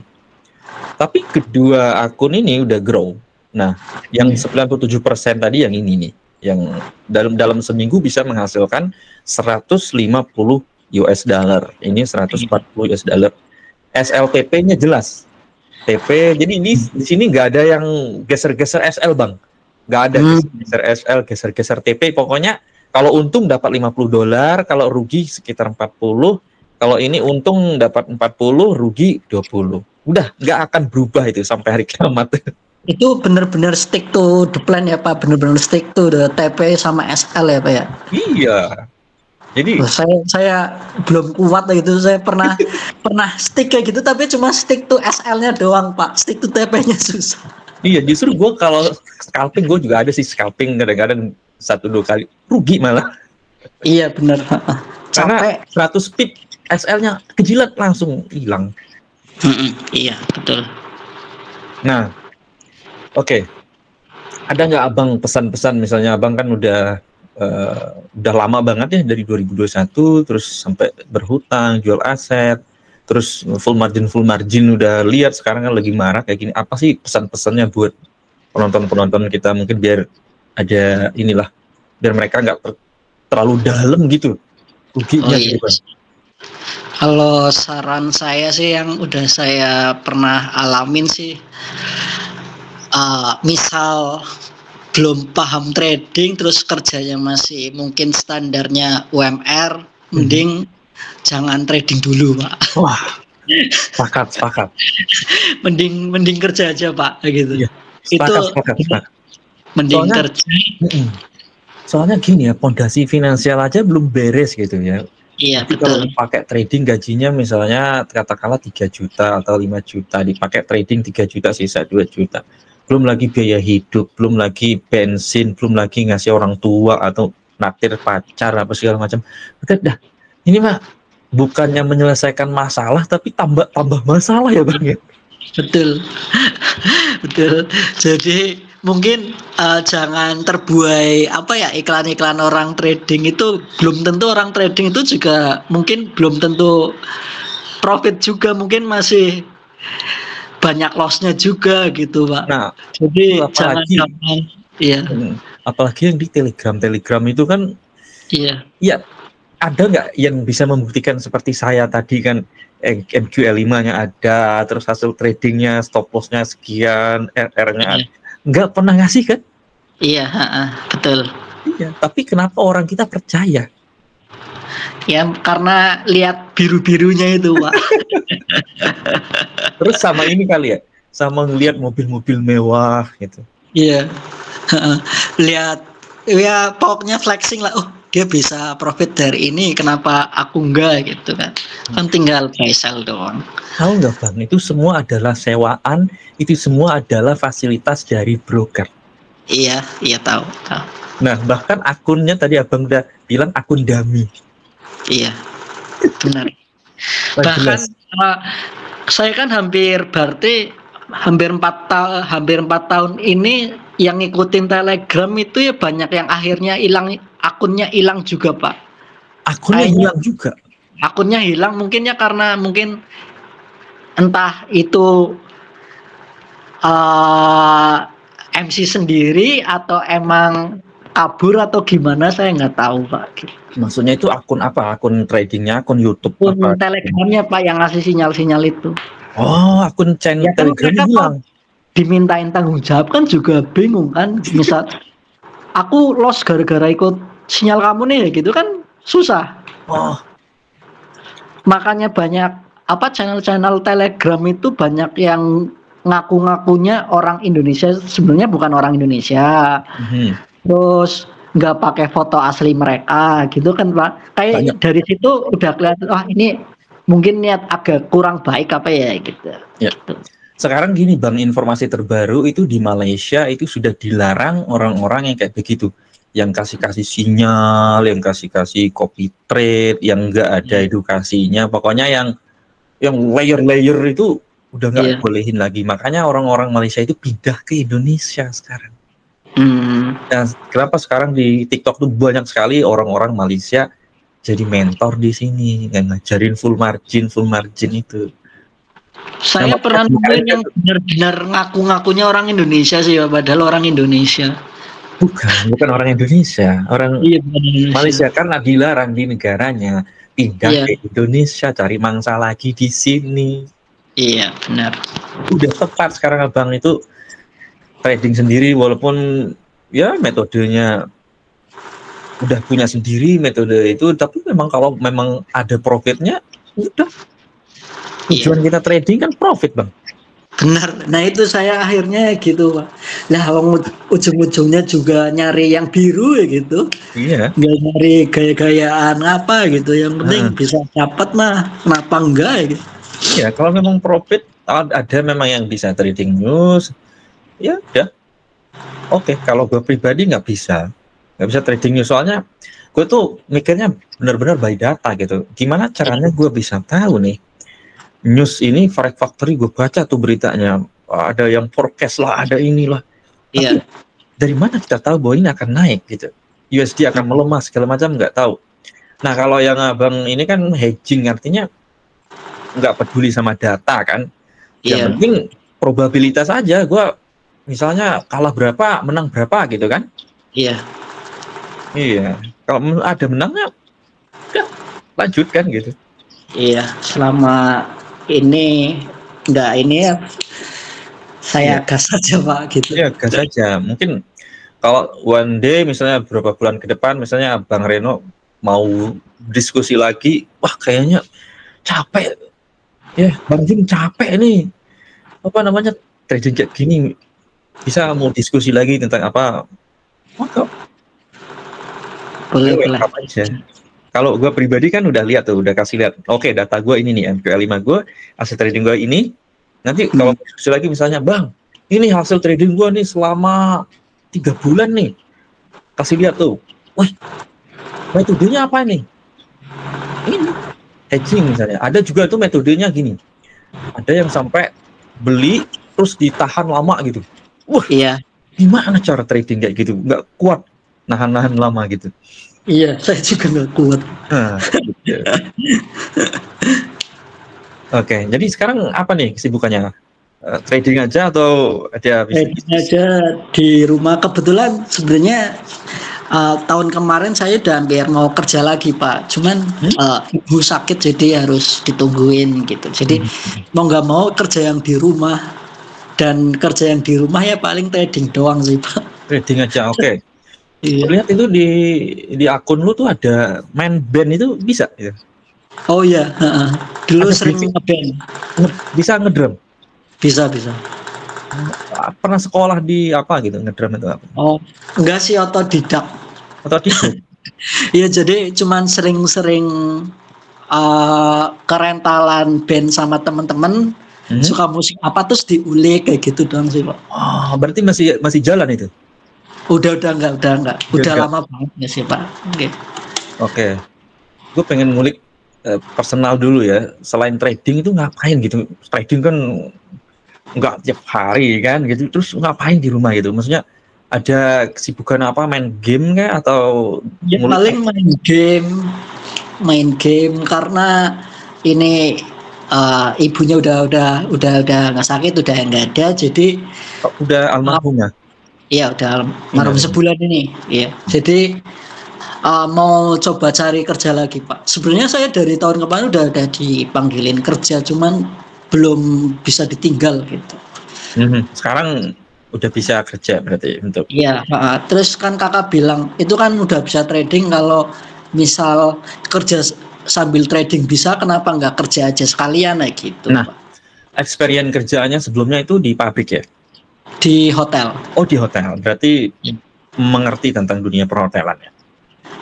Tapi kedua akun ini udah grow. Nah, yang 97% tadi yang ini nih, yang dalam seminggu bisa menghasilkan $150. Ini $140. SLTP-nya jelas. TP. Jadi ini di sini nggak ada yang geser-geser SL, Bang. Nggak ada geser SL, geser-geser TP. Pokoknya kalau untung dapat $50, kalau rugi sekitar 40. Kalau ini untung dapat 40, rugi 20. Udah, nggak akan berubah itu sampai hari kiamat. Itu benar-benar stick to the plan ya Pak, benar-benar stick to the TP sama SL ya Pak ya? Iya. Jadi saya belum kuat gitu. Saya pernah stick kayak gitu, tapi cuma stick to SL-nya doang Pak. Stick to TP-nya susah. Iya, justru gue kalau scalping, gue juga ada sih scalping kadang-kadang 1-2 kali rugi malah. Iya benar. Karena 100 pip SL-nya kejilat langsung hilang. Iya betul. Nah, oke. Ada nggak abang pesan-pesan, misalnya abang kan udah lama banget ya dari 2021 terus sampai berhutang, jual aset, terus full margin udah lihat sekarang kan lagi marah kayak gini. Apa sih pesan-pesannya buat penonton kita, mungkin biar ada inilah, biar mereka nggak terlalu dalam gitu ruginya gitu kan. Kalau saran saya sih yang udah saya pernah alamin sih, misal belum paham trading terus kerjanya masih mungkin standarnya UMR, mending jangan trading dulu Pak. Wah, sepakat. mending kerja aja Pak gitu. Iya, sepakat. Mending kerja. Soalnya gini ya, pondasi finansial aja belum beres gitu ya. Iya, tapi betul. kalau pakai trading gajinya misalnya katakanlah 3 juta atau 5 juta, dipakai trading 3 juta, sisa 2 juta. Belum lagi biaya hidup, belum lagi bensin, belum lagi ngasih orang tua atau naktir pacar apa segala macam. Udah, ini mah bukannya menyelesaikan masalah tapi tambah masalah ya Bang ya. Betul. Betul. Jadi mungkin jangan terbuai iklan-iklan orang trading itu. Belum tentu orang trading itu juga mungkin belum tentu profit juga, mungkin masih banyak lossnya juga gitu Pak. Nah, jadi jangan iya. Apalagi yang di Telegram itu kan, iya. Ya, ada nggak yang bisa membuktikan seperti saya tadi kan, MQL5-nya ada, terus hasil tradingnya, stop loss-nya sekian, RR-nya nggak pernah ngasih kan? Iya, betul. Iya, tapi kenapa orang kita percaya? Ya karena lihat biru-birunya itu Pak. Terus sama ini kali ya, sama ngelihat mobil-mobil mewah gitu. Iya. Lihat ya pokoknya flexing lah, dia bisa profit dari ini, kenapa aku enggak gitu kan. Kan tinggal buy sell doang. Tahu nggak Bang, itu semua adalah sewaan, itu semua adalah fasilitas dari broker. Iya tahu. Nah, bahkan akunnya tadi Abang udah bilang akun dummy. Iya, benar. Bahkan saya kan hampir 4 tahun ini yang ngikutin Telegram itu ya banyak yang akhirnya hilang, akunnya hilang juga Pak. Akunnya hilang juga? Akunnya hilang mungkin ya karena mungkin entah itu MC sendiri atau emang kabur atau gimana, saya nggak tahu Pak. Maksudnya itu akun apa? Akun tradingnya, akun YouTube? Akun Telegramnya Pak yang ngasih sinyal-sinyal itu. Oh, akun channel ya, Telegram hilang. Dimintain tanggung jawab kan juga bingung kan. Misal aku loss gara-gara ikut sinyal kamu nih gitu kan susah. Oh. Makanya banyak channel-channel Telegram itu banyak yang ngaku-ngakunya orang Indonesia, sebenarnya bukan orang Indonesia. Terus nggak pakai foto asli mereka gitu kan Pak. Kayak banyak. Dari situ udah kelihatan, ini mungkin niat agak kurang baik gitu. Ya. Sekarang gini Bang, informasi terbaru itu di Malaysia itu sudah dilarang orang-orang yang kayak begitu, yang kasih sinyal, yang kasih copy trade, yang nggak ada edukasinya, pokoknya yang layer itu udah nggak bolehin lagi. Makanya orang-orang Malaysia itu pindah ke Indonesia sekarang. Dan kenapa sekarang di TikTok tuh banyak sekali orang-orang Malaysia jadi mentor di sini, yang ngajarin full margin itu. Saya pernah nemuin yang benar-benar ngaku-ngakunya orang Indonesia sih, padahal orang Indonesia. Bukan orang Indonesia, orang Malaysia, karena dilarang di negaranya, pindah ke Indonesia cari mangsa lagi di sini. Iya, benar. Udah tepat sekarang Abang itu trading sendiri, walaupun ya metodenya udah punya sendiri metode itu, tapi memang kalau memang ada profitnya, udah tujuan kita trading kan profit Bang. Benar. Nah itu saya akhirnya gitu Pak. Nah ujung-ujungnya juga nyari yang biru ya gitu. Iya. Nggak nyari gaya-gayaan apa gitu. Yang penting bisa dapat mah, kenapa enggak ya gitu. Iya, kalau memang profit, ada memang yang bisa trading news, ya udah. Oke, kalau gue pribadi nggak bisa trading news, soalnya gue tuh mikirnya benar-benar by data gitu. Gimana caranya gue bisa tahu nih news ini Forex Factory, gue baca tuh beritanya, ada yang forecast lah, ada inilah. Iya. Dari mana kita tahu bahwa ini akan naik gitu? USD akan melemah segala macam, nggak tahu. Nah kalau yang Abang ini kan hedging, artinya nggak peduli sama data kan? Yang penting probabilitas aja. Gue misalnya kalah berapa, menang berapa gitu kan? Iya. Kalau ada menangnya, udah lanjut kan gitu. Iya. Selama ini enggak ini ya, saya gas aja Pak gitu. Iya, gas aja. Mungkin kalau one day misalnya beberapa bulan ke depan, misalnya Bang Reno mau diskusi lagi, wah kayaknya capek ya, Bang Jim capek nih, trading kayak gini, bisa mau diskusi lagi tentang apa, maka boleh aja. Kalau gue pribadi kan udah lihat tuh, udah kasih lihat, oke, data gue ini nih, MQL5 gue, hasil trading gue ini. Nanti kalau diskusi lagi misalnya, Bang, ini hasil trading gue nih selama 3 bulan nih, kasih lihat tuh, wah, metodenya apa nih? Ini hedging misalnya. Ada juga tuh metodenya gini, ada yang sampai beli terus ditahan lama gitu. Wah, gimana cara trading kayak gitu? Nggak kuat, nahan lama gitu. Iya, saya juga nggak kuat. Gitu. Oke, jadi sekarang apa nih kesibukannya? Trading aja atau ada bisnis? Trading aja di rumah. Kebetulan sebenarnya tahun kemarin saya udah hampir mau kerja lagi Pak, cuman ibu sakit jadi harus ditungguin gitu. Jadi mau nggak mau kerja yang di rumah, dan kerja yang di rumah ya paling trading doang sih Pak. Trading aja, oke. Iya. Lihat itu di akun lu tuh ada main band, itu bisa ya? Oh iya, dulu Ada sering basic. ngeband. Bisa ngedrum? Bisa. Pernah sekolah di apa gitu, ngedrum itu apa? Oh, enggak sih, otodidak. Otodidak? Iya, jadi cuman sering-sering kerentalan band sama temen-temen, suka musik apa terus diulik kayak gitu doang sih Pak. Oh, berarti masih jalan itu? Udah enggak. Udah lama banget ya sih Pak. Oke. Gue pengen ngulik personal dulu ya. Selain trading itu ngapain gitu? Trading kan nggak tiap hari kan gitu. Terus ngapain di rumah gitu? Maksudnya ada kesibukan apa? Main game kayak atau? Ya paling main game karena ini ibunya udah nggak sakit, udah nggak ada, jadi udah almarhum ya? Iya, udah almarhum sebulan ini. Iya, jadi mau coba cari kerja lagi Pak. Sebenarnya saya dari tahun kemarin udah dipanggilin kerja, cuman belum bisa ditinggal gitu. Sekarang udah bisa kerja berarti untuk? Iya, terus kan kakak bilang itu kan udah bisa trading, kalau misal kerja sambil trading bisa, kenapa nggak kerja aja sekalian gitu. Nah, experience kerjaannya sebelumnya itu di pabrik ya? Di hotel. Oh, di hotel. Berarti mengerti tentang dunia perhotelan ya?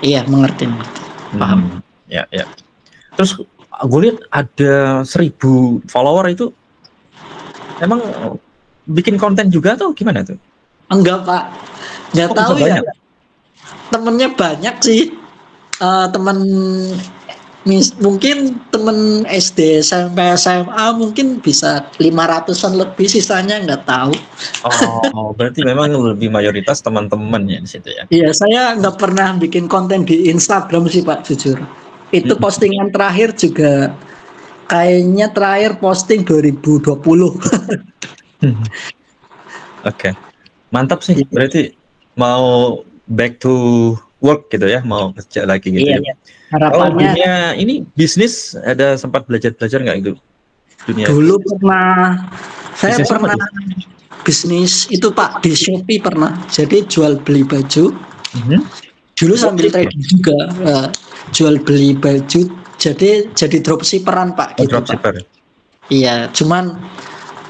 Iya, mengerti. Paham. Ya. Terus gue lihat ada 1.000 follower itu. Emang bikin konten juga atau gimana tuh? Enggak Pak, nggak tahu ya. Temennya banyak sih. Mungkin temen SD sampai SMA mungkin bisa 500-an lebih, sisanya nggak tahu. Oh, berarti memang lebih mayoritas teman-teman ya di situ ya? Iya, saya nggak pernah bikin konten di Instagram sih Pak, jujur. Itu postingan terakhir juga kayaknya terakhir posting 2020. Oke. Mantap sih, berarti mau back to work gitu ya, mau kerja lagi gitu. Iya. Harapannya dunia ini bisnis, ada sempat belajar nggak itu dunia? Dulu pernah, saya bisnis pernah bisnis itu Pak, di Shopee pernah. Jadi jual beli baju. Dulu sambil trading juga, jual beli baju. Jadi dropshipperan Pak. Gitu, dropshipper. Iya, cuman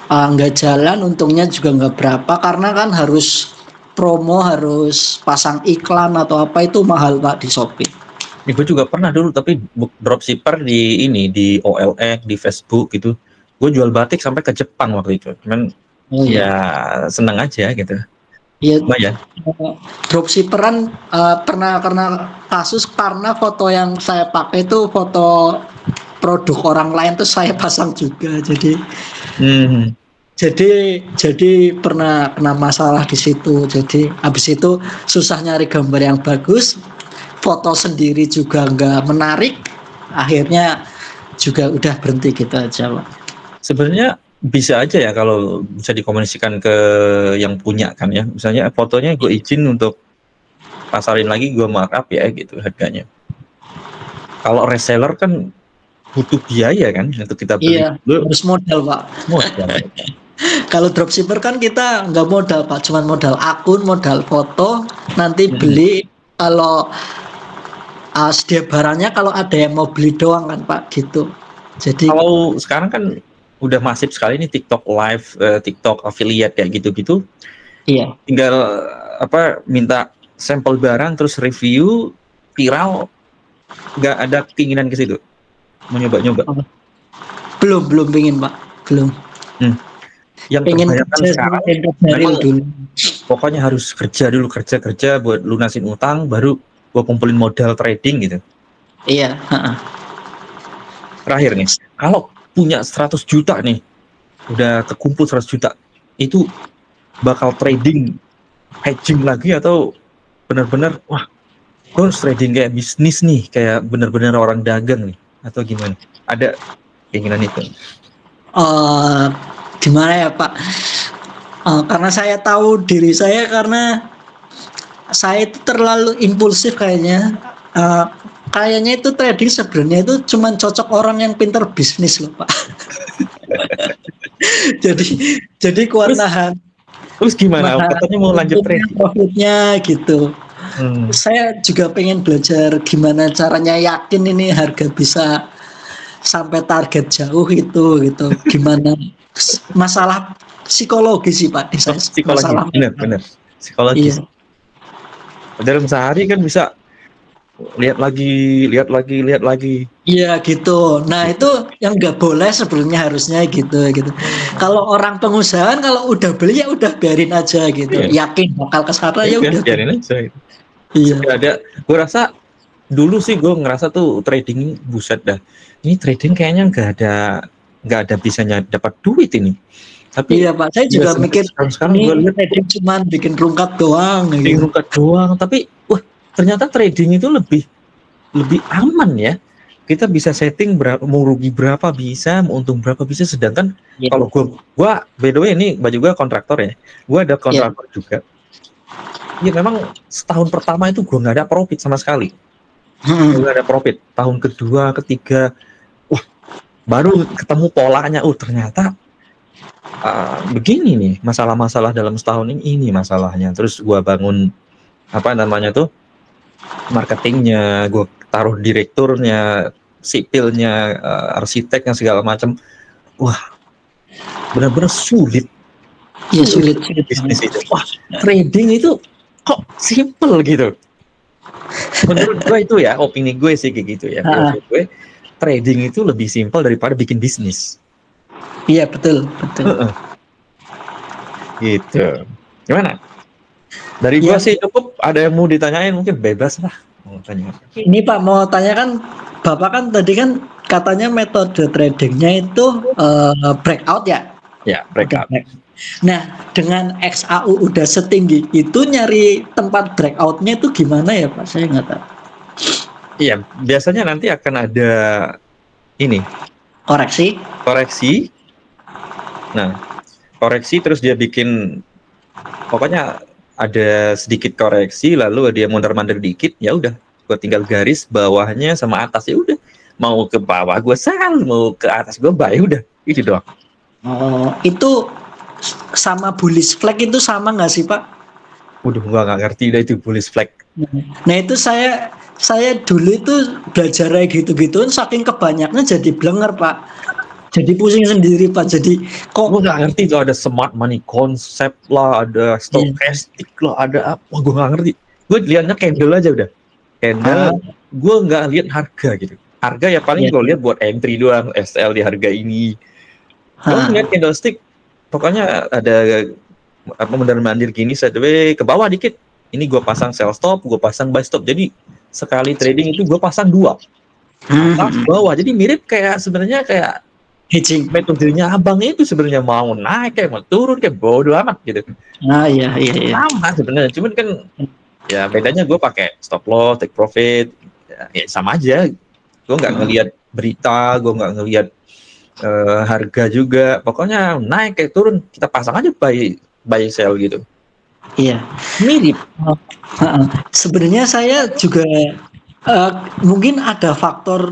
nggak jalan, untungnya juga nggak berapa karena kan harus promo, harus pasang iklan atau apa, itu mahal Pak di Shopee. Gue juga pernah dulu, tapi dropshipper di OLX, di Facebook gitu. Gue jual batik sampai ke Jepang waktu itu. Cuman ya seneng aja gitu. Iya. Lumayan. Dropshipperan pernah kasus karena foto yang saya pakai itu foto produk orang lain, terus saya pasang juga. Jadi pernah kena masalah di situ. Jadi habis itu susah nyari gambar yang bagus, foto sendiri juga nggak menarik, akhirnya juga udah berhenti gitu aja Pak. Sebenarnya bisa aja ya kalau bisa dikomunikasikan ke yang punya kan ya, misalnya fotonya gue izin untuk pasarin lagi, gue markup ya gitu harganya. Kalau reseller kan butuh biaya kan untuk kita beli. Iya, harus modal Pak. Kalau dropshipper kan kita nggak modal Pak, cuma modal akun, modal foto, nanti beli kalau sedia barangnya, kalau ada yang mau beli doang kan Pak gitu. Jadi kalau sekarang kan udah masif sekali nih TikTok live, TikTok affiliate kayak gitu-gitu. Iya. Tinggal minta sampel barang terus review viral, nggak ada keinginan ke situ, mau nyoba-nyoba? Belum pingin Pak, belum. Yang terbayangkan sekarang dulu. Pokoknya harus kerja dulu, kerja buat lunasin utang, baru gue kumpulin modal trading gitu. Iya. Terakhir nih, kalau punya 100 juta nih, udah kekumpul 100 juta, itu bakal trading hedging lagi atau benar-benar wah gue harus trading kayak bisnis nih, kayak benar-benar orang dagang nih, atau gimana? Ada keinginan itu? Gimana ya Pak? Karena saya tahu diri saya, karena saya itu terlalu impulsif kayaknya. Kayaknya itu trading sebenarnya itu cuma cocok orang yang pintar bisnis loh Pak. jadi kuat nahan. Terus gimana? Katanya mau lanjut trading? Profitnya gitu. Saya juga pengen belajar gimana caranya yakin ini harga bisa sampai target jauh itu gitu. Gimana masalah psikologi sih Pak. Psikologi, benar. Psikologis. Iya. Dalam sehari kan bisa lihat lagi. Iya gitu. Nah itu yang nggak boleh sebelumnya, harusnya gitu. Kalau orang pengusaha kalau udah beli ya udah biarin aja gitu. Iya. Yakin bakal kesana ya udah biarin aja. Gitu. Iya. Ada. Gue rasa dulu sih gue ngerasa tuh trading buset dah. Ini trading kayaknya nggak ada bisanya dapat duit ini. Tapi iya Pak, saya juga mikir sekarang gue lihat trading cuma bikin rungkat doang. Tapi wah ternyata trading itu lebih aman ya. Kita bisa setting mau rugi berapa bisa, mau untung berapa bisa. Sedangkan kalau gua by the way ini baju gua kontraktor ya. Gua ada kontraktor juga. Ya memang setahun pertama itu gua nggak ada profit sama sekali. Nggak ada profit. Tahun kedua, ketiga, wah baru ketemu polanya. Ternyata begini nih masalah-masalah dalam setahun ini masalahnya. Terus gua bangun marketingnya, gue taruh direkturnya, sipilnya, arsiteknya segala macam. Wah, benar-benar sulit. Iya sulit bisnis itu. Wah, trading itu kok simple gitu. Menurut gue itu ya, opini gue sih kayak gitu ya. Menurut gue trading itu lebih simple daripada bikin bisnis. Iya betul. Gitu. Gimana? Dari gua sih cukup. Ada yang mau ditanyain mungkin bebas lah mau tanya. Ini Pak mau tanya kan, Bapak kan tadi kan katanya metode tradingnya itu breakout ya? Ya breakout. Nah dengan XAU udah setinggi itu, nyari tempat breakoutnya itu gimana ya Pak? Saya nggak tahu. Iya biasanya nanti akan ada ini koreksi. Nah koreksi terus dia bikin pokoknya ada sedikit koreksi, lalu dia mondar-mandir dikit, ya udah, gue tinggal garis bawahnya sama atas, ya udah, mau ke bawah gue sell, mau ke atas gue buy, udah, itu doang. Itu sama bullish flag itu sama nggak sih Pak? Udah, gue nggak ngerti dah itu bullish flag. Nah itu saya dulu itu belajar kayak gitu-gituan, saking kebanyaknya jadi blenger Pak. Jadi pusing sendiri Pak. Jadi kok gue nggak ngerti tuh, ada smart money concept lah, ada stochastic lah, ada apa, gue nggak ngerti. Gue liatnya candle aja udah, candle. Gue nggak lihat harga gitu. Harga ya paling gue lihat buat entry doang, SL di harga ini. Gue lihat candlestick, pokoknya ada mondar-mandir gini, sideways ke bawah dikit. Ini gue pasang sell stop, gue pasang buy stop. Jadi sekali trading itu gue pasang 2 atas bawah. Jadi mirip kayak sebenarnya kayak hedging. Metodenya abang itu sebenarnya mau naik kayak mau turun kayak bodo amat gitu. Iya. Sama sebenarnya, cuman kan ya bedanya gue pakai stop loss, take profit, ya sama aja. Gue nggak ngelihat berita, gue nggak ngelihat harga juga. Pokoknya naik kayak turun kita pasang aja buy sell gitu. Iya. Mirip. Sebenarnya saya juga mungkin ada faktor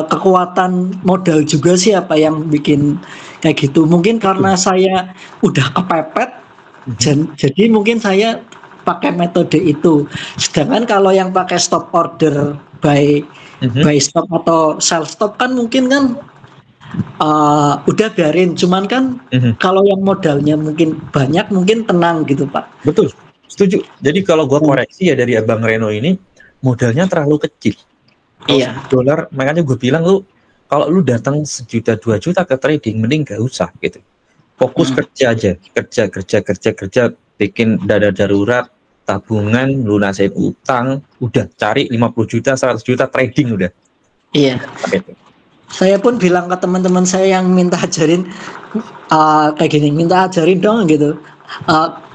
kekuatan modal juga sih apa yang bikin kayak gitu. Mungkin karena saya udah kepepet, jadi mungkin saya pakai metode itu. Sedangkan kalau yang pakai stop order buy stop atau sell stop kan mungkin kan udah biarin. Cuman kan kalau yang modalnya mungkin banyak, mungkin tenang gitu Pak. Betul, setuju. Jadi kalau gua koreksi ya dari Abang Reno ini, modalnya terlalu kecil. Iya. $1, makanya gue bilang lu kalau lu datang 1 juta 2 juta ke trading mending gak usah gitu. Fokus kerja aja, kerja, bikin dana darurat, tabungan, lunasin utang, udah cari 50 juta, 100 juta trading udah. Iya. Gitu. Saya pun bilang ke teman-teman saya yang minta ajarin kayak gini, minta ajarin dong gitu.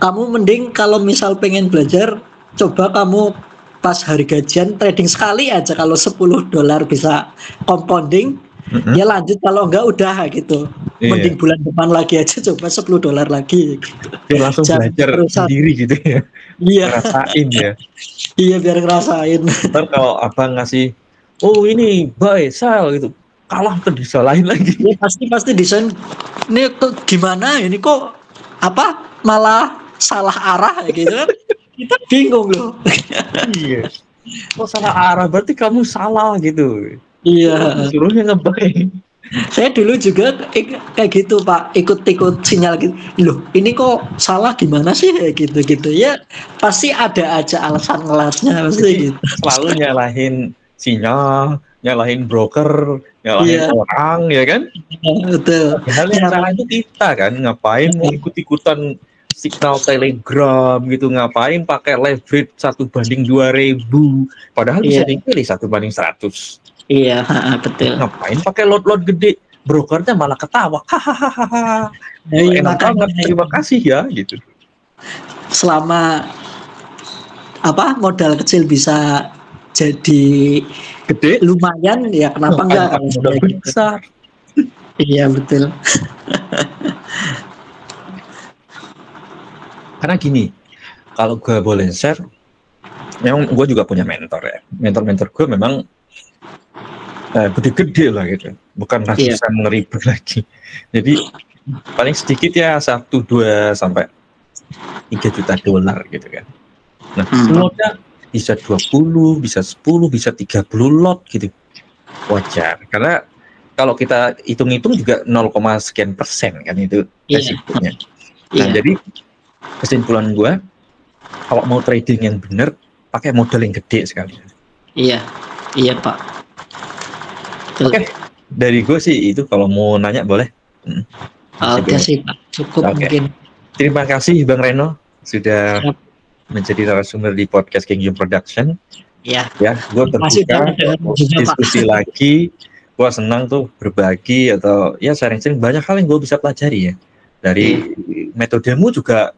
kamu mending kalau misal pengen belajar, coba kamu pas hari gajian trading sekali aja. Kalau $10 bisa compounding, ya lanjut. Kalau enggak udah gitu. Mending bulan depan lagi aja, coba $10 lagi gitu. Biar langsung belajar sendiri gitu ya. Iya. Ngerasain ya. Iya, biar ngerasain. Ntar kalau abang ngasih, oh ini buy sell gitu, kalah tuh disalahin lagi. Ya, pasti desain ini kok gimana ini kok apa malah salah arah gitu kan. Kita bingung loh. Iya. Kok salah arah, berarti kamu salah gitu. Iya. Suruhnya ngebuy. Saya dulu juga kayak gitu Pak, ikut-ikut sinyal gitu. Loh, ini kok salah gimana sih gitu-gitu. Ya pasti ada aja alasan ngelasnya pasti gitu. Selalu nyalahin sinyal, nyalahin broker, nyalahin orang, ya kan? Betul. Hal yang salah itu kita kan, ngapain mau ikut-ikutan signal Telegram gitu, ngapain pakai leverage 1/2000, padahal bisa dipilih 1/100. Iya, betul. Ngapain pakai lot gede, brokernya malah ketawa, hahaha. Enak banget, terima kasih ya gitu. Selama modal kecil bisa jadi gede, lumayan ya, kenapa enggak kalau modal besar. Iya, betul. Karena gini, kalau gue boleh share, memang gue juga punya mentor ya. Mentor gue memang gede-gede lah gitu, bukan ratusan ribu lagi. Jadi paling sedikit ya 1, 2 sampai 3 juta dolar gitu kan. Nah, lotnya bisa 20, bisa 10, bisa 30 lot gitu. Wajar, karena kalau kita hitung-hitung juga 0, sekian persen kan itu resikonya. Nah, jadi kesimpulan gue, kalau mau trading yang benar, pakai modal yang gede sekali. Iya Pak. Oke, dari gue sih itu, kalau mau nanya boleh. Oke sih Pak, cukup mungkin. Terima kasih Bang Reno sudah menjadi narasumber di podcast King Yum Production. Iya. Ya, gue terbuka diskusi lagi. Gue senang tuh berbagi atau ya sharing-sharing banyak hal yang gue bisa pelajari ya. Dari metodemu juga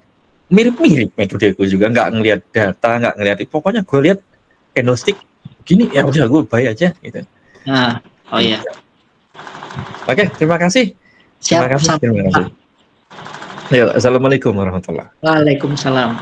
mirip-mirip metodeku juga, nggak ngelihat data, nggak ngelihat, pokoknya gue lihat candlestick gini ya udah gue buy aja gitu. Nah, iya. Oke, terima kasih. Terima kasih. Ayo, assalamualaikum warahmatullahi wabarakatuh. Waalaikumsalam.